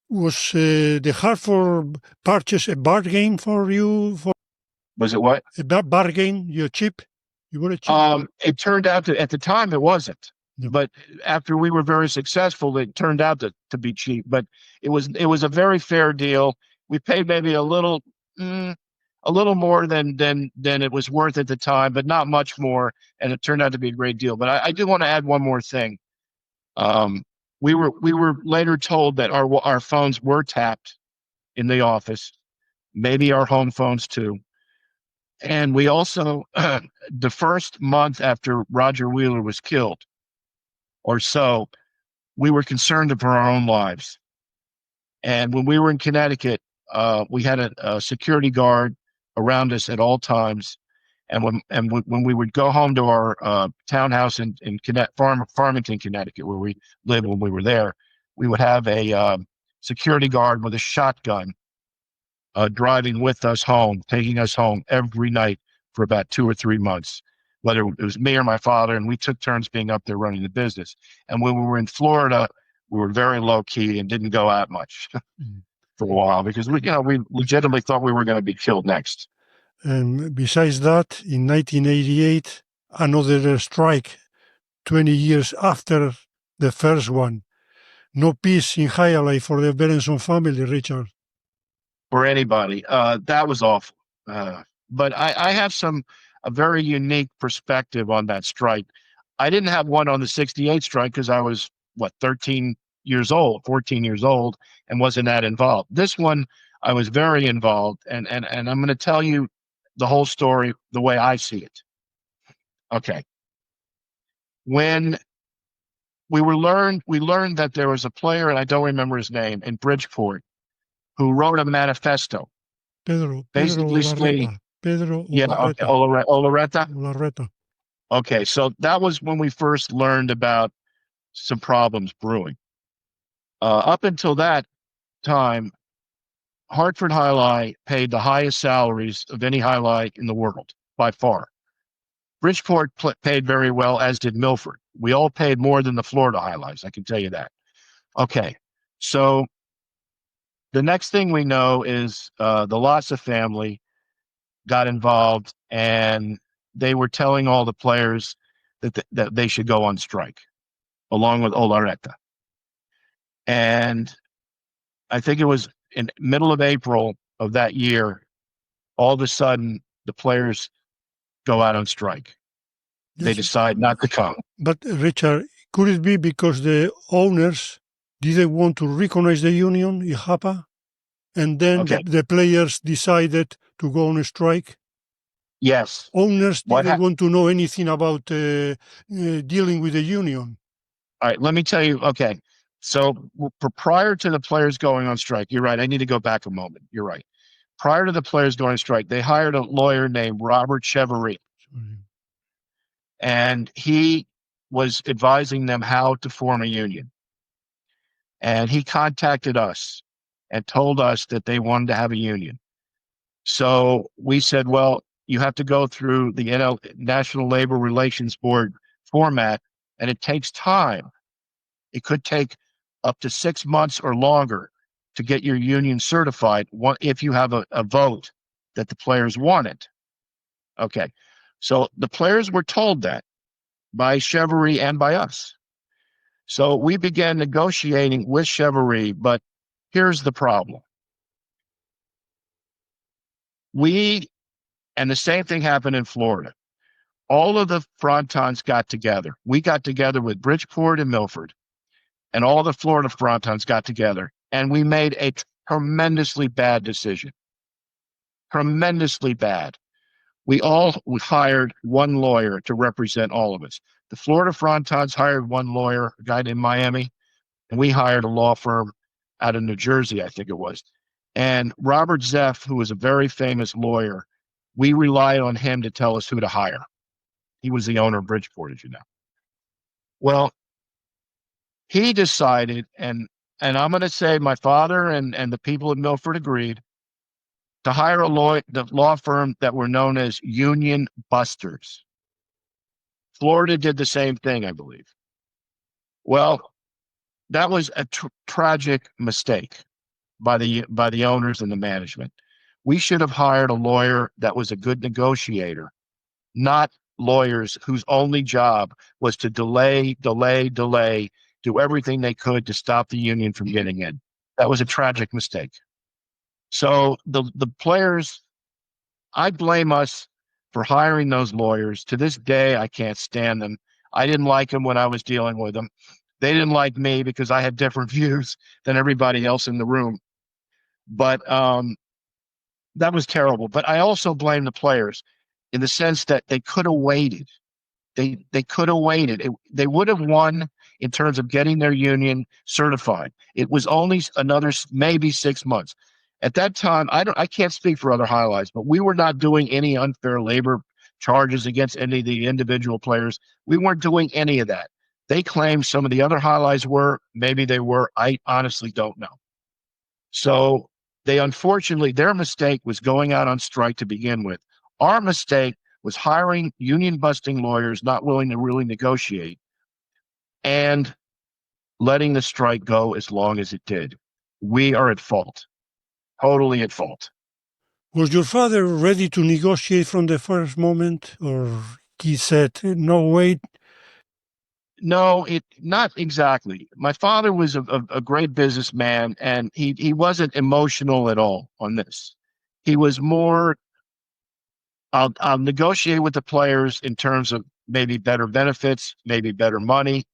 Was the Hartford purchase a bargain for you? Was it what? A bargain? You're cheap? You were cheap? It turned out to, at the time, it wasn't. No. But after we were very successful, it turned out to be cheap. But it was a very fair deal. We paid maybe a little more than it was worth at the time, but not much more. And it turned out to be a great deal. But I do want to add one more thing. We were later told that our phones were tapped in the office, maybe our home phones too. And we also, the first month after Roger Wheeler was killed or so, we were concerned for our own lives. And when we were in Connecticut, we had a security guard around us at all times. And when we would go home to our townhouse in Farmington, Connecticut, where we lived when we were there, we would have a security guard with a shotgun driving with us home, taking us home every night for about 2 or 3 months, whether it was me or my father, and we took turns being up there running the business. And when we were in Florida, we were very low key and didn't go out much for a while because we legitimately thought we were going to be killed next. And besides that, in 1988, another strike, 20 years after the first one. no peace in Jai-Alai for the Berenson family, Richard. For anybody. That was awful. But I have a very unique perspective on that strike. I didn't have one on the 68 strike because I was, 14 years old, and wasn't that involved. This one, I was very involved, and I'm going to tell you the whole story the way I see it. Okay. When we learned that there was a player, and I don't remember his name, in Bridgeport, who wrote a manifesto. Pedro Basically Olarreta. Pedro yeah, Olarreta. okay. Olarreta? Olarreta. Okay, so that was when we first learned about some problems brewing. Up until that time, Hartford Jai Alai paid the highest salaries of any Jai Alai in the world, by far. Bridgeport paid very well, as did Milford. We all paid more than the Florida Jai Alais, I can tell you that. Okay, so the next thing we know is the Lassa family got involved, and they were telling all the players that they should go on strike, along with Olarreta. And I think it was in middle of April of that year, all of a sudden the players go out on strike. Yes. They decide not to come. But Richard, could it be because the owners didn't want to recognize the union, IJAPA, and then Okay. the players decided to go on a strike? Yes. Owners didn't want to know anything about dealing with the union. All right, let me tell you. Okay, so prior to the players going on strike, you're right. I need to go back a moment. You're right. Prior to the players going on strike, they hired a lawyer named Robert Chevrolet, and he was advising them how to form a union. And he contacted us and told us that they wanted to have a union. So we said, well, you have to go through the National Labor Relations Board format, and it takes time. It could take up to 6 months or longer to get your union certified if you have a vote that the players wanted. Okay, so the players were told that by Chevrolet and by us. So we began negotiating with Chevrolet, but here's the problem. And the same thing happened in Florida. All of the frontons got together. We got together with Bridgeport and Milford, and all the Florida frontons got together, and we made a tremendously bad decision. Tremendously bad. We hired one lawyer to represent all of us. The Florida frontons hired one lawyer, a guy named Miami, and we hired a law firm out of New Jersey, I think it was. And Robert Zeff, who was a very famous lawyer, we relied on him to tell us who to hire. He was the owner of Bridgeport, as you know. Well, he decided, and I'm going to say my father and the people at Milford agreed to hire the law firm that were known as Union Busters. Florida did the same thing, I believe. Well, that was a tragic mistake by the owners and the management. We should have hired a lawyer that was a good negotiator, not lawyers whose only job was to delay, do everything they could to stop the union from getting in. That was a tragic mistake. So the players, I blame us for hiring those lawyers. To this day, I can't stand them. I didn't like them when I was dealing with them. They didn't like me because I had different views than everybody else in the room. But that was terrible. But I also blame the players in the sense that they could have waited. They could have waited. They would have won in terms of getting their union certified. It was only another maybe 6 months. At that time, I can't speak for other Jai Alais, but we were not doing any unfair labor charges against any of the individual players. We weren't doing any of that. They claimed some of the other Jai Alais were. Maybe they were. I honestly don't know. So unfortunately, their mistake was going out on strike to begin with. Our mistake was hiring union-busting lawyers not willing to really negotiate and letting the strike go as long as it did. We are at fault. Totally at fault. Was your father ready to negotiate from the first moment, or he said, no, wait? No, not exactly. My father was a great businessman, and he wasn't emotional at all on this. He was more, I'll negotiate with the players in terms of maybe better benefits, maybe better money,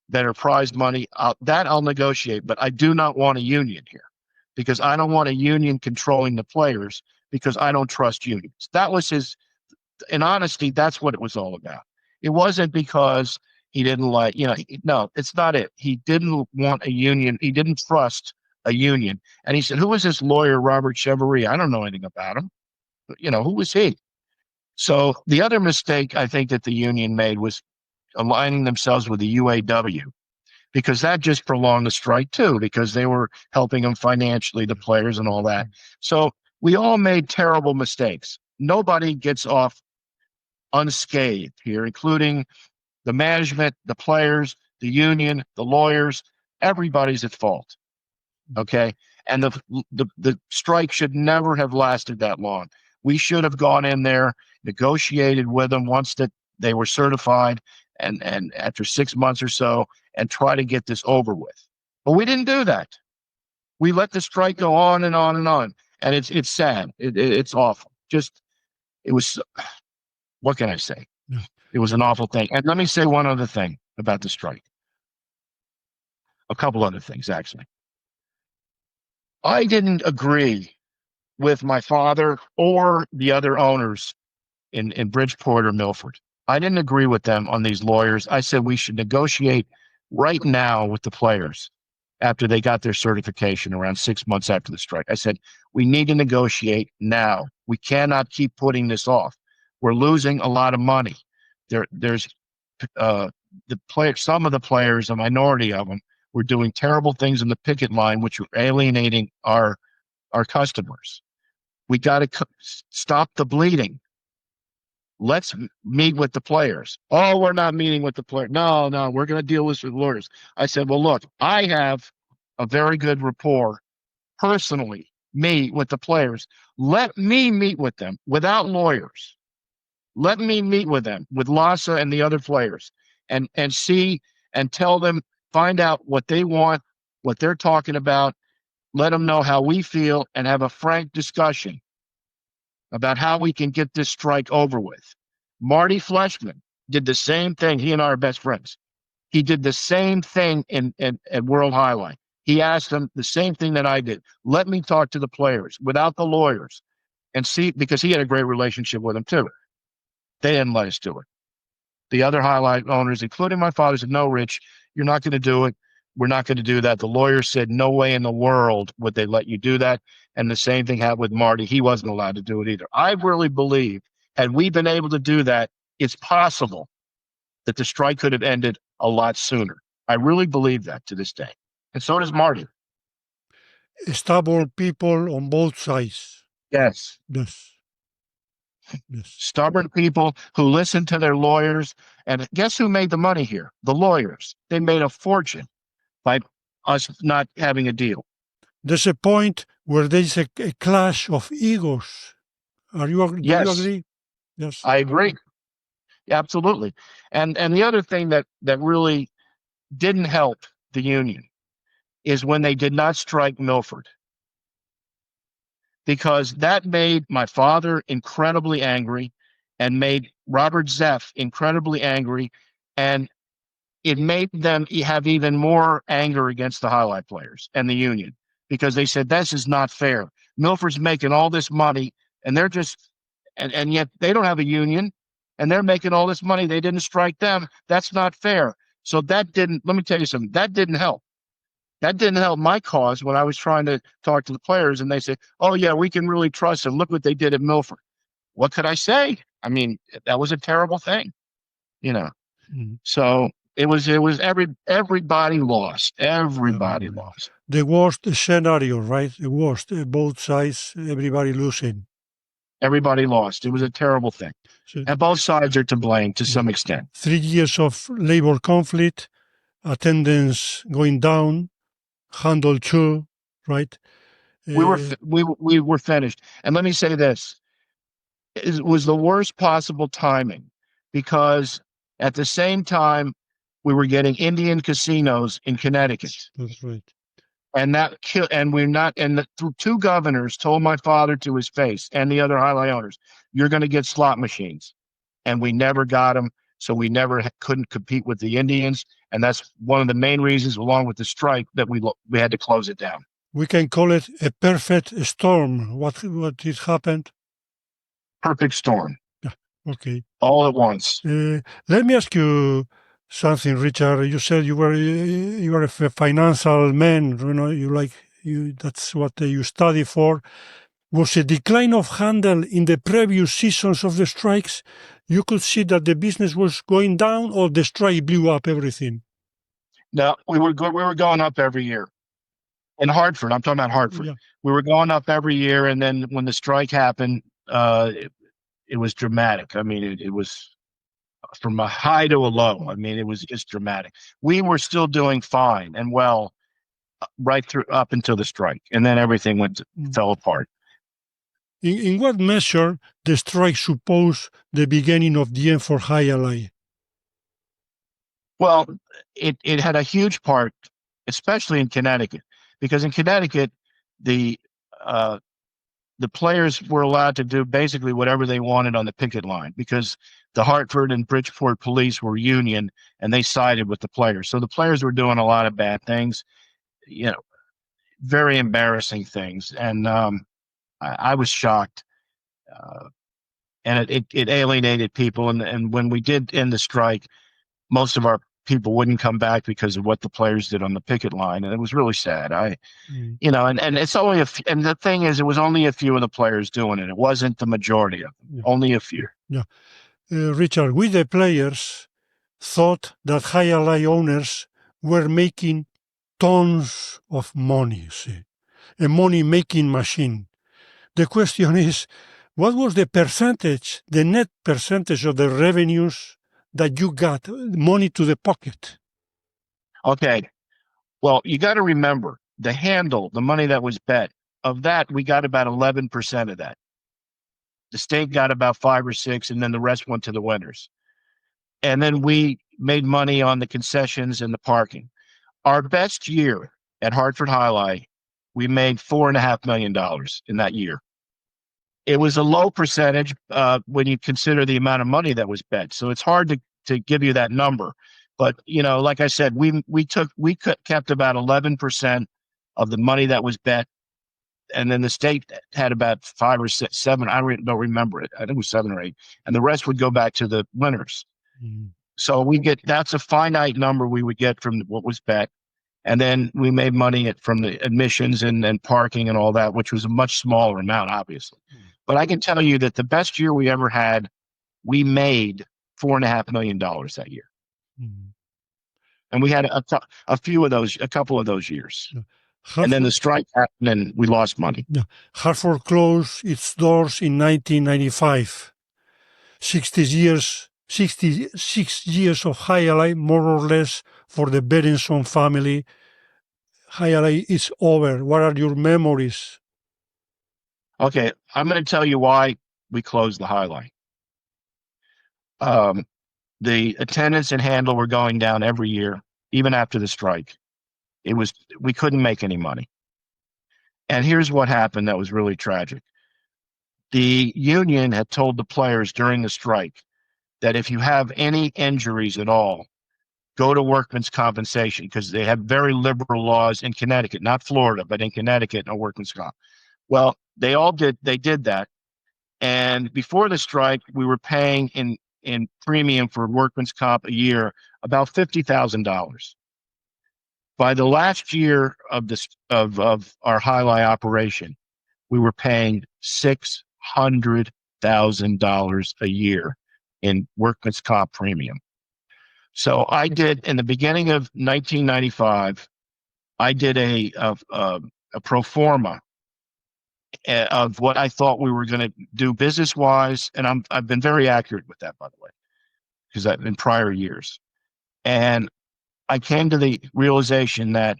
better prize money. I'll negotiate, but I do not want a union here because I don't want a union controlling the players because I don't trust unions. That was his, in honesty, that's what it was all about. It wasn't because he didn't like, no, it's not it. He didn't want a union. He didn't trust a union. And he said, who was this lawyer, Robert Chevalier? I don't know anything about him. Who was he? So the other mistake I think that the union made was aligning themselves with the UAW, because that just prolonged the strike too, because they were helping them financially, the players and all that. So we all made terrible mistakes. Nobody gets off unscathed here, including the management, the players, the union, the lawyers. Everybody's at fault. Okay. And the strike should never have lasted that long. We should have gone in there, negotiated with them once that they were certified, and after 6 months or so, and try to get this over with. But we didn't do that. We let the strike go on and on and on. And it's sad. It's awful. It was, what can I say? Yeah. It was an awful thing. And let me say one other thing about the strike. A couple other things, actually. I didn't agree with my father or the other owners in Bridgeport or Milford. I didn't agree with them on these lawyers. I said we should negotiate right now with the players after they got their certification around 6 months after the strike. I said, we need to negotiate now. We cannot keep putting this off. We're losing a lot of money. There's some of the players, a minority of them, were doing terrible things in the picket line, which were alienating our customers. We got to stop the bleeding. Let's meet with the players. Oh, we're not meeting with the players. No, we're going to deal with lawyers. I said, well, look, I have a very good rapport personally, me with the players. Let me meet with them without lawyers. Let me meet with them, with Lassa and the other players, and see and tell them, find out what they want, what they're talking about, let them know how we feel, and have a frank discussion about how we can get this strike over with. Marty Fleshman did the same thing. He and I are best friends. He did the same thing at World Jai Alai. He asked them the same thing that I did. Let me talk to the players without the lawyers and see, because he had a great relationship with them too. They didn't let us do it. The other Jai Alai owners, including my father, said, no, Rich, you're not going to do it. We're not going to do that. The lawyers said, no way in the world would they let you do that. And the same thing happened with Marty. He wasn't allowed to do it either. I really believe, had we been able to do that, it's possible that the strike could have ended a lot sooner. I really believe that to this day. And so does Marty. Stubborn people on both sides. Yes. Yes. Stubborn people who listen to their lawyers. And guess who made the money here? The lawyers. They made a fortune by us not having a deal. There's a point where there's a clash of egos. Do you agree? Yes. I agree. Absolutely. And the other thing that really didn't help the union is when they did not strike Milford, because that made my father incredibly angry and made Robert Zeff incredibly angry, and it made them have even more anger against the Jai Alai players and the union, because they said, this is not fair. Milford's making all this money, and they're just, and yet they don't have a union, and they're making all this money. They didn't strike them. That's not fair. So that didn't, let me tell you something, that didn't help. That didn't help my cause when I was trying to talk to the players, and they said, oh yeah, we can really trust them. Look what they did at Milford. What could I say? I mean, that was a terrible thing, Mm-hmm. So it was everybody lost. Everybody lost. The worst scenario, right? The worst, both sides, everybody losing. Everybody lost. It was a terrible thing. So, and both sides are to blame to some extent. 3 years of labor conflict, attendance going down, handle too, right? We were finished. And let me say this. It was the worst possible timing, because at the same time, we were getting Indian casinos in Connecticut. That's right. And that killed, and we're not, and the two governors told my father to his face and the other highlight owners, you're going to get slot machines. And we never got them. So we never couldn't compete with the Indians. And that's one of the main reasons, along with the strike, that we had to close it down. We can call it a perfect storm. What it happened? Perfect storm. Yeah. Okay. All at once. Let me ask you something, Richard. You said you are a financial man. You know, that's what you study for. Was a decline of handle in the previous seasons of the strikes? You could see that the business was going down, or the strike blew up everything? No, we were going up every year. In Hartford, I'm talking about Hartford. Yeah. We were going up every year, and then when the strike happened, it was dramatic. I mean, it was from a high to a low. I mean, it was just dramatic. We were still doing fine and well right through up until the strike, and then everything fell apart. In what measure the strike supposed the beginning of the end for Jai Alai? Well, it had a huge part, especially in Connecticut, because in Connecticut, the players were allowed to do basically whatever they wanted on the picket line, because the Hartford and Bridgeport police were union and they sided with the players. So the players were doing a lot of bad things, very embarrassing things. And I was shocked. And it alienated people. And when we did end the strike, most of our people wouldn't come back because of what the players did on the picket line. And it was really sad. And it's only and the thing is, it was only a few of the players doing it. It wasn't the majority of them, only a few. Yeah. Richard, we the players thought that Jai Alai owners were making tons of money, see, a money-making machine. The question is, what was the percentage, the net percentage of the revenues that you got, money to the pocket? Okay. Well, you got to remember, the handle, the money that was bet, of that, we got about 11% of that. The state got about 5 or 6, and then the rest went to the winners. And then we made money on the concessions and the parking. Our best year at Hartford Jai Alai, we made $4.5 million in that year. It was a low percentage when you consider the amount of money that was bet. So it's hard to give you that number. But, like I said, we kept about 11% of the money that was bet. And then the state had about 5 or 6, 7. I don't remember it. I think it was 7 or 8. And the rest would go back to the winners. Mm-hmm. So that's a finite number we would get from what was bet. And then we made money from the admissions and parking and all that, which was a much smaller amount, obviously. Mm-hmm. But I can tell you that the best year we ever had, we made $4.5 million that year. Mm-hmm. And we had a couple of those years. Yeah. Hartford, and then the strike happened and we lost money. Yeah. Hartford closed its doors in 1995. 66 years of Jai Alai, more or less, for the Berenson family. Jai Alai is over. What are your memories? Okay, I'm going to tell you why we closed the Jai Alai. The attendance and handle were going down every year, even after the strike. We couldn't make any money. And here's what happened that was really tragic. The union had told the players during the strike that if you have any injuries at all, go to workman's compensation, because they have very liberal laws in Connecticut, not Florida, but in Connecticut, no workman's comp. Well, they did that. And before the strike, we were paying in premium for workman's comp a year about $50,000. By the last year of our Jai Alai operation, we were paying $600,000 a year in workman's comp premium. So I did, in the beginning of 1995, I did a pro forma of what I thought we were going to do business-wise, and I've been very accurate with that, by the way, because in prior years. And I came to the realization that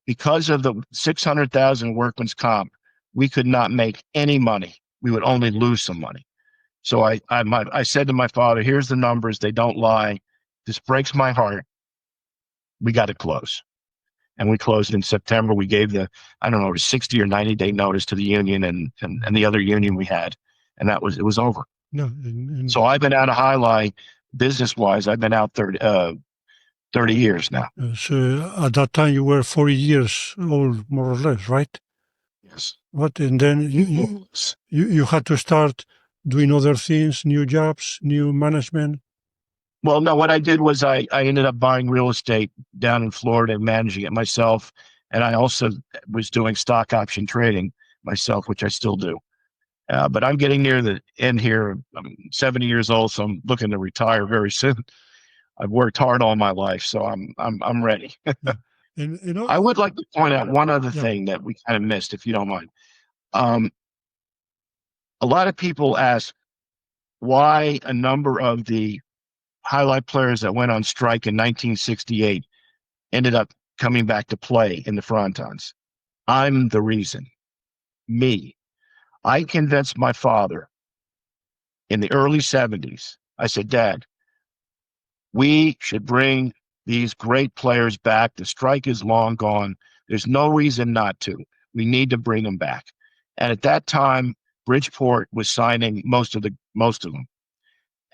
because of the 600,000 workman's comp, we could not make any money. We would only lose some money. So I said to my father, here's the numbers. They don't lie. This breaks my heart. we got to close. And we closed in September. We gave the, I don't know, 60 or 90-day notice to the union and the other union we had. And it was over. No, So I've been out of Jai-Alai business-wise. I've been out 30 years now. So at that time you were 40 years old, more or less, right? Yes. What? And then you had to start doing other things, new jobs, new management. Well, no, what I did was I ended up buying real estate down in Florida and managing it myself. And I also was doing stock option trading myself, which I still do. But I'm getting near the end here. I'm 70 years old, so I'm looking to retire very soon. I've worked hard all my life, so I'm ready. Yeah. And I would like to point out one other thing that we kind of missed, if you don't mind. A lot of people ask why a number of the highlight players that went on strike in 1968 ended up coming back to play in the frontons. I'm the reason. Me. I convinced my father in the early 70s. I said, Dad, we should bring these great players back. The strike is long gone. There's no reason not to. We need to bring them back. And at that time, Bridgeport was signing most of them.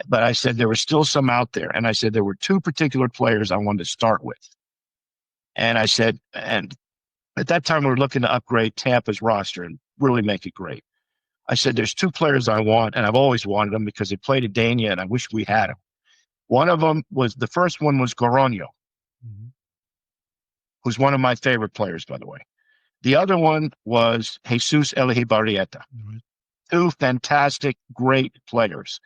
But I said there were still some out there. And I said there were two particular players I wanted to start with. And I said, and at that time we were looking to upgrade Tampa's roster and really make it great. I said, there's two players I want, and I've always wanted them because they played at Dania, and I wish we had them. One of them was, the first one was Goronio, who's one of my favorite players, by the way. The other one was Jesus Elegibarrieta. Two fantastic, great players.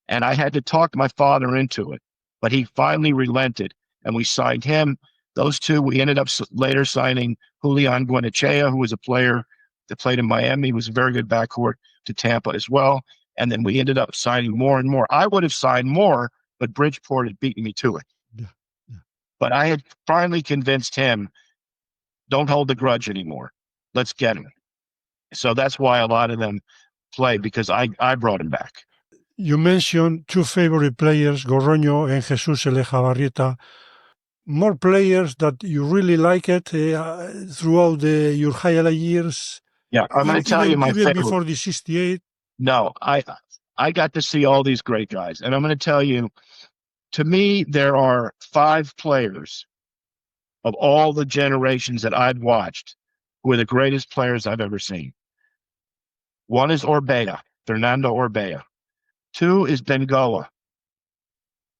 And I had to talk my father into it, but he finally relented, and we signed him. Those two, we ended up later signing Julian Guenechea, who was a player that played in Miami. He was a very good backcourt to Tampa as well. And then we ended up signing more and more. I would have signed more, but Bridgeport had beaten me to it. Yeah. But I had finally convinced him, don't hold the grudge anymore. Let's get him. So that's why a lot of them play, because I brought him back. You mentioned two favorite players, Goronio and Jesus Elegibarrieta. More players that you really liked throughout your Jai Alai years? Yeah, I'm going to tell you my favorite. Before the 68? No, I got to see all these great guys. And I'm going to tell you, to me, there are 5 players of all the generations that I've watched who are the greatest players I've ever seen. One is Orbea, Fernando Orbea. 2 is Bengoa.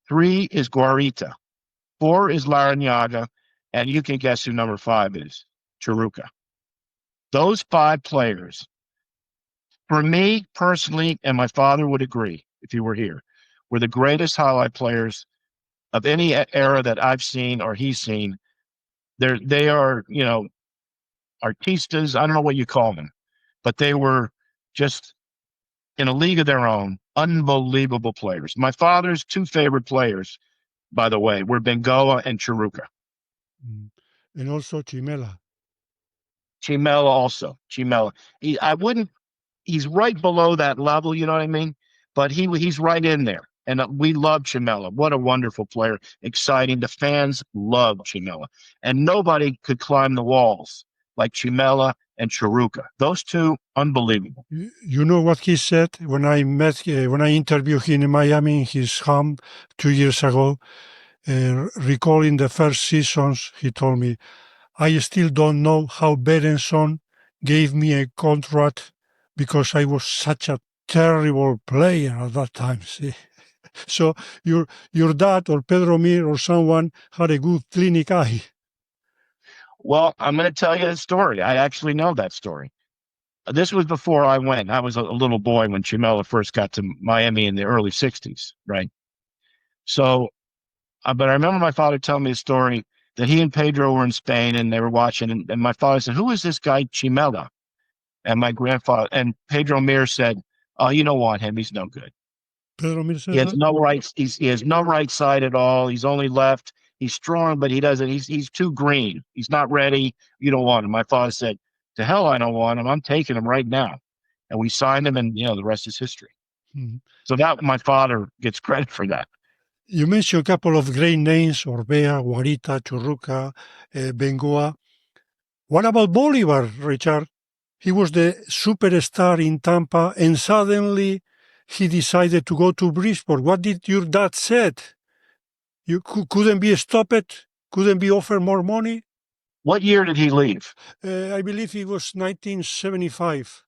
3 is Guarita. 4 is Larrañaga. And you can guess who number 5 is, Chiruca. Those 5 players, for me personally, and my father would agree if he were here, were the greatest highlight players of any era that I've seen or he's seen. They are, artistas, I don't know what you call them, but they were just in a league of their own, unbelievable players. My father's 2 favorite players, by the way, were Bengoa and Chiruca. And also Chimela. Chimela also. Chimela. He's right below that level, you know what I mean? But he's right in there. And we love Chimela. What a wonderful player. Exciting. The fans love Chimela. And nobody could climb the walls like Chimela and Chiruca. Those 2, unbelievable. You know what he said when I interviewed him in Miami in his home 2 years ago, recalling the first seasons, he told me, I still don't know how Berenson gave me a contract because I was such a terrible player at that time. See? So your dad or Pedro Mir or someone had a good clinic eye. Well, I'm going to tell you a story. I actually know that story. This was before I went. I was a little boy when Chimela first got to Miami in the early 60s, right? So, but I remember my father telling me a story that he and Pedro were in Spain and they were watching, and my father said, who is this guy Chimela? And my grandfather, and Pedro Mir said, oh, you don't want him. He's no good. Pedro Mir said he has no right. He has no right side at all. He's only left. He's strong, but he doesn't. He's too green. He's not ready. You don't want him. My father said, to hell, I don't want him. I'm taking him right now. And we signed him, and the rest is history. So that my father gets credit for that. You mentioned a couple of great names, Orbea, Guarita, Churruca, Bengoa. What about Bolivar, Richard? He was the superstar in Tampa, and suddenly he decided to go to Bridgeport. What did your dad said? You couldn't be stopped? Couldn't be offered more money? What year did he leave? I believe it was 1975.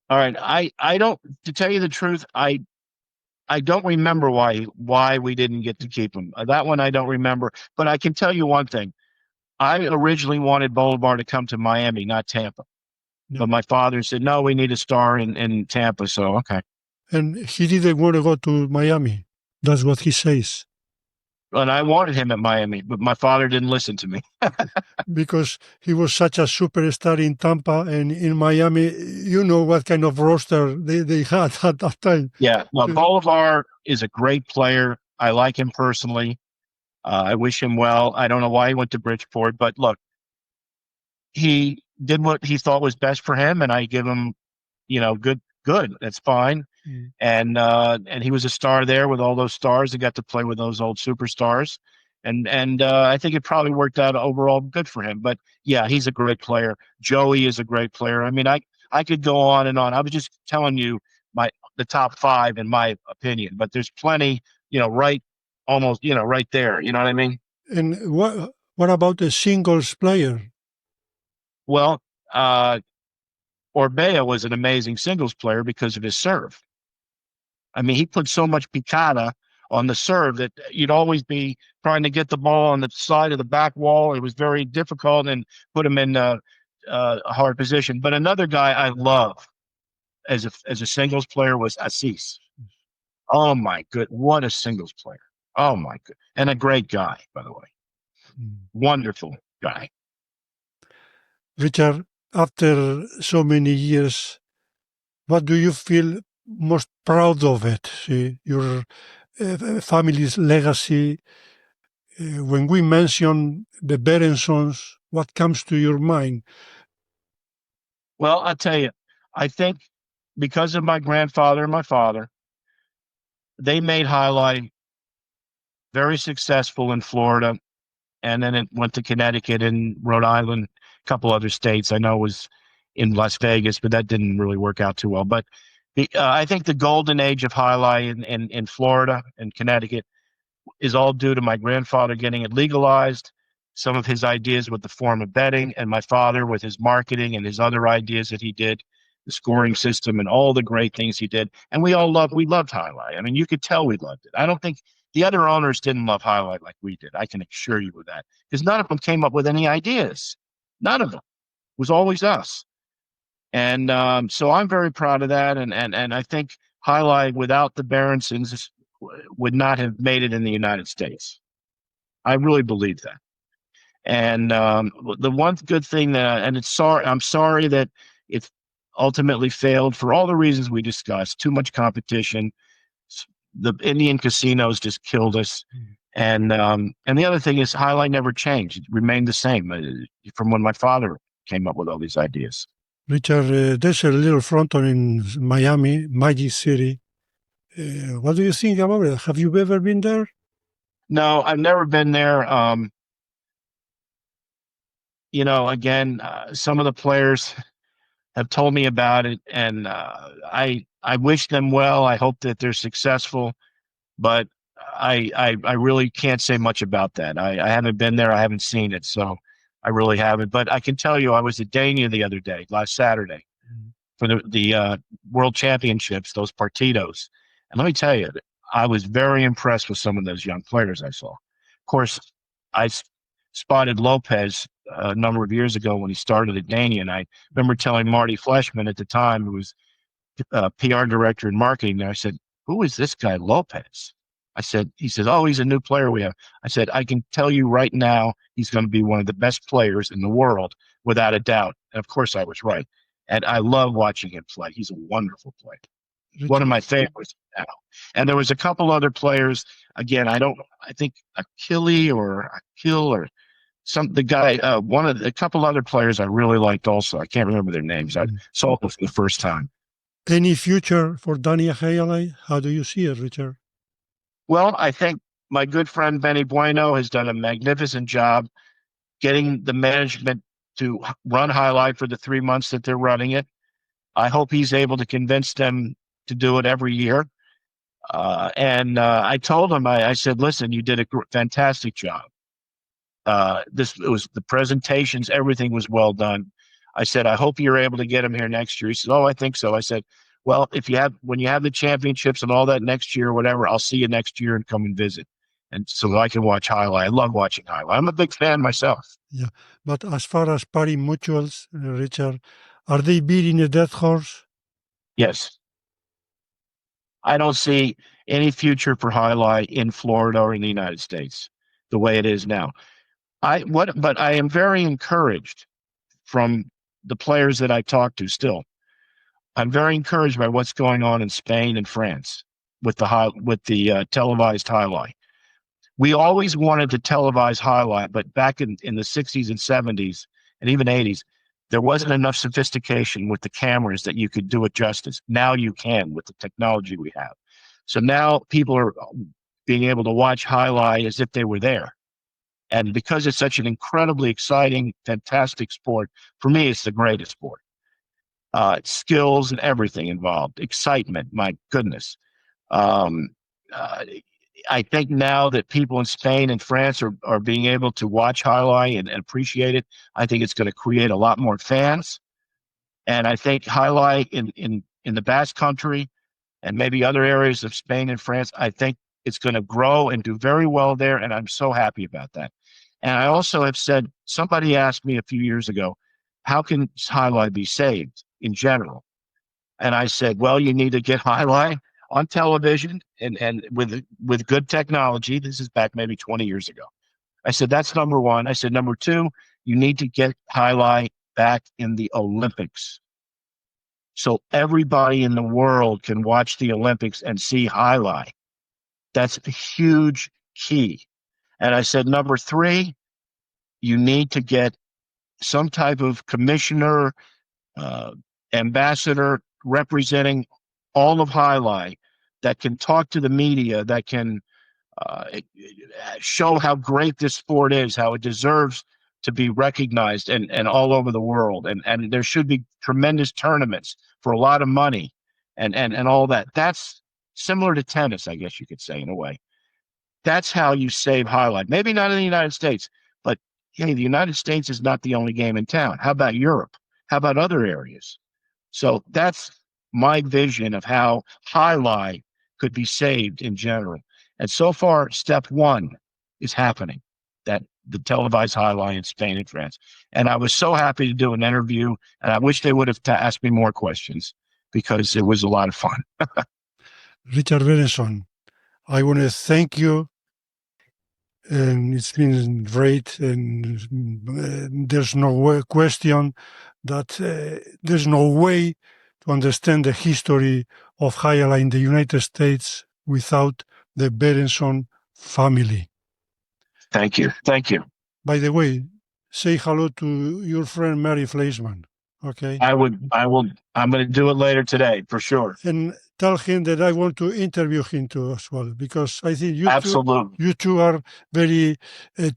All right. I don't, to tell you the truth, I don't remember why we didn't get to keep him. That one I don't remember. But I can tell you one thing. I originally wanted Bolivar to come to Miami, not Tampa. Yeah. But my father said, no, we need a star in Tampa. So, okay. And he didn't want to go to Miami. That's what he says. And I wanted him at Miami, but my father didn't listen to me. Because he was such a superstar in Tampa, and in Miami, you know what kind of roster they had at that time. Yeah, well, Bolivar is a great player. I like him personally. I wish him well. I don't know why he went to Bridgeport, but look, he did what he thought was best for him, and I give him, good. That's fine. And he was a star there with all those stars. He got to play with those old superstars, and I think it probably worked out overall good for him. But yeah, he's a great player. Joey is a great player. I mean, I could go on and on. I was just telling you the top five in my opinion, but there's plenty, right there. You know what I mean? And what about the singles player? Well, Orbea was an amazing singles player because of his serve. I mean, he put so much picada on the serve that you'd always be trying to get the ball on the side of the back wall. It was very difficult and put him in a hard position. But another guy I love as a singles player was Assis. Oh my good, what a singles player! Oh my good, and a great guy, by the way. Wonderful guy. Richard, after so many years, what do you feel most proud of it? Your family's legacy. When we mention the Berensons, what comes to your mind? Well, I'll tell you, I think because of my grandfather and my father, they made Jai-Alai very successful in Florida, and then it went to Connecticut and Rhode Island, a couple other states. I know it was in Las Vegas, but that didn't really work out too well. But I think the golden age of Jai-Alai in Florida and Connecticut is all due to my grandfather getting it legalized, some of his ideas with the form of betting, and my father with his marketing and his other ideas that he did, the scoring system and all the great things he did. And we loved Jai-Alai. I mean, you could tell we loved it. I don't think the other owners didn't love Jai-Alai like we did. I can assure you of that, because none of them came up with any ideas. None of them. It was always us. And so I'm very proud of that. And I think Jai-Alai without the Berensons would not have made it in the United States. I really believe that. And the one good thing I'm sorry that it ultimately failed for all the reasons we discussed. Too much competition. The Indian casinos just killed us. And the other thing is Jai-Alai never changed. It remained the same from when my father came up with all these ideas. Richard, there's a little fronton in Miami, Magic City. What do you think about it? Have you ever been there? No, I've never been there. Again, some of the players have told me about it, and I wish them well. I hope that they're successful, but I really can't say much about that. I haven't been there. I haven't seen it, so I really haven't. But I can tell you, I was at Dania the other day, last Saturday, for the World Championships, those partidos. And let me tell you, I was very impressed with some of those young players I saw. Of course, I spotted Lopez a number of years ago when he started at Dania, and I remember telling Marty Fleshman at the time, who was PR director in marketing there, I said, "Who is this guy Lopez?" He said, "Oh, he's a new player we have." I said, "I can tell you right now, he's going to be one of the best players in the world, without a doubt." And of course I was right. And I love watching him play. He's a wonderful player. One of my favorites now. And there was a couple other players. Again, I think Achille or a couple other players I really liked also. I can't remember their names. I saw them for the first time. Any future for Dania Jai-Alai? How do you see it, Richard? Well, I think my good friend Benny Bueno has done a magnificent job getting the management to run Jai Alai for the 3 months that they're running it. I hope he's able to convince them to do it every year. And I told him, I said, listen, you did a fantastic job. It was the presentations, everything was well done. I said, I hope you're able to get him here next year. He said, oh, I think so. I said, well, when you have the championships and all that next year, or whatever, I'll see you next year and come and visit. And so I can watch Jai Alai. I love watching Jai Alai. I'm a big fan myself. Yeah, but as far as pari mutuals, Richard, are they beating a dead horse? Yes. I don't see any future for Jai Alai in Florida or in the United States the way it is now. But I am very encouraged from the players that I talk to still. I'm very encouraged by what's going on in Spain and France with the televised Jai Alai. We always wanted to televise Jai Alai, but back in the 60s and 70s and even 80s, there wasn't enough sophistication with the cameras that you could do it justice. Now you can with the technology we have. So now people are being able to watch Jai Alai as if they were there. And because it's such an incredibly exciting, fantastic sport, for me, it's the greatest sport. Skills and everything involved, excitement, my goodness. I think now that people in Spain and France are being able to watch Jai Alai and appreciate it, I think it's going to create a lot more fans. And I think Jai Alai in the Basque Country and maybe other areas of Spain and France, I think it's going to grow and do very well there, and I'm so happy about that. And I also have said, somebody asked me a few years ago, how can Jai Alai be saved in general? And I said, well, you need to get Jai Alai on television and with good technology. This is back maybe 20 years ago. I said, that's number one. I said, number two, you need to get Jai Alai back in the Olympics. So everybody in the world can watch the Olympics and see Jai Alai. That's a huge key. And I said, number three, you need to get some type of commissioner, ambassador representing all of Jai Alai that can talk to the media, that can show how great this sport is, how it deserves to be recognized and all over the world. And there should be tremendous tournaments for a lot of money and all that. That's similar to tennis, I guess you could say, in a way. That's how you save Jai Alai. Maybe not in the United States, but hey, the United States is not the only game in town. How about Europe? How about other areas? So that's my vision of how Jai Alai could be saved in general. And so far, step one is happening, that the televised Jai Alai in Spain and France. And I was so happy to do an interview, and I wish they would have asked me more questions because it was a lot of fun. Richard Berenson, I want to thank you. And it's been great, and there's no question that there's no way to understand the history of Jai Alai in the United States without the Berenson family. Thank you. Thank you. By the way, say hello to your friend Mary Fleischman, okay? I'm going to do it later today, for sure. And tell him that I want to interview him too as well, because I think Absolutely. You two are very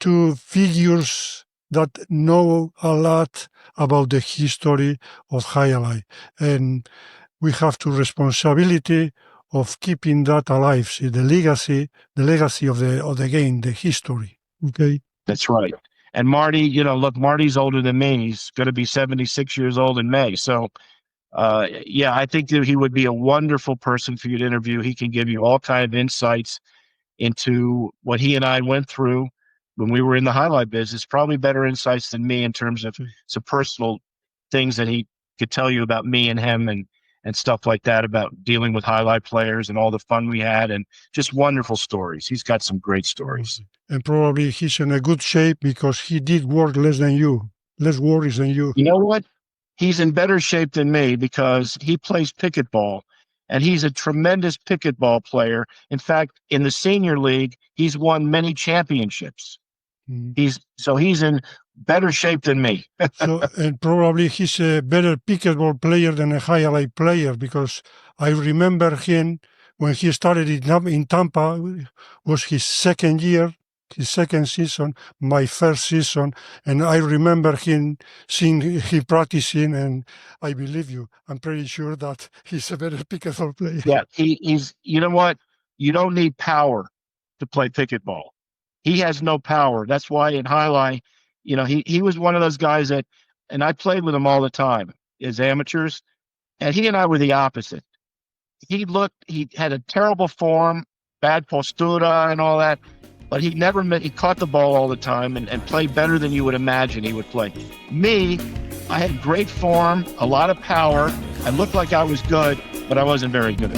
two figures that know a lot about the history of Jai Alai, and we have the responsibility of keeping that alive. See, the legacy of the game, the history. Okay, that's right. And Marty, look, Marty's older than me. He's going to be 76 years old in May. So. Yeah, I think that he would be a wonderful person for you to interview. He can give you all kind of insights into what he and I went through when we were in the Jai Alai business, probably better insights than me in terms of some personal things that he could tell you about me and him and stuff like that, about dealing with Jai Alai players and all the fun we had, and just wonderful stories. He's got some great stories. And probably he's in a good shape because he did work less worries than you. You know what? He's in better shape than me because he plays pickleball, and he's a tremendous pickleball player. In fact, in the senior league, he's won many championships. He's in better shape than me. And probably he's a better pickleball player than a Jai Alai player, because I remember him when he started in Tampa, was his second year, his second season, my first season, and I remember him practicing, and I believe you. I'm pretty sure that he's a very pickleball player. Yeah, he's. You know what? You don't need power to play pickleball. He has no power. That's why in Jai-Alai, he was one of those guys that, and I played with him all the time as amateurs, and he and I were the opposite. He had a terrible form, bad postura and all that, but he caught the ball all the time and played better than you would imagine he would play. Me, I had great form, a lot of power. I looked like I was good, but I wasn't very good.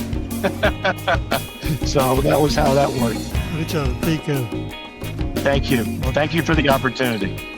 So that was how that worked. Richard, take care. Thank you. Thank you for the opportunity.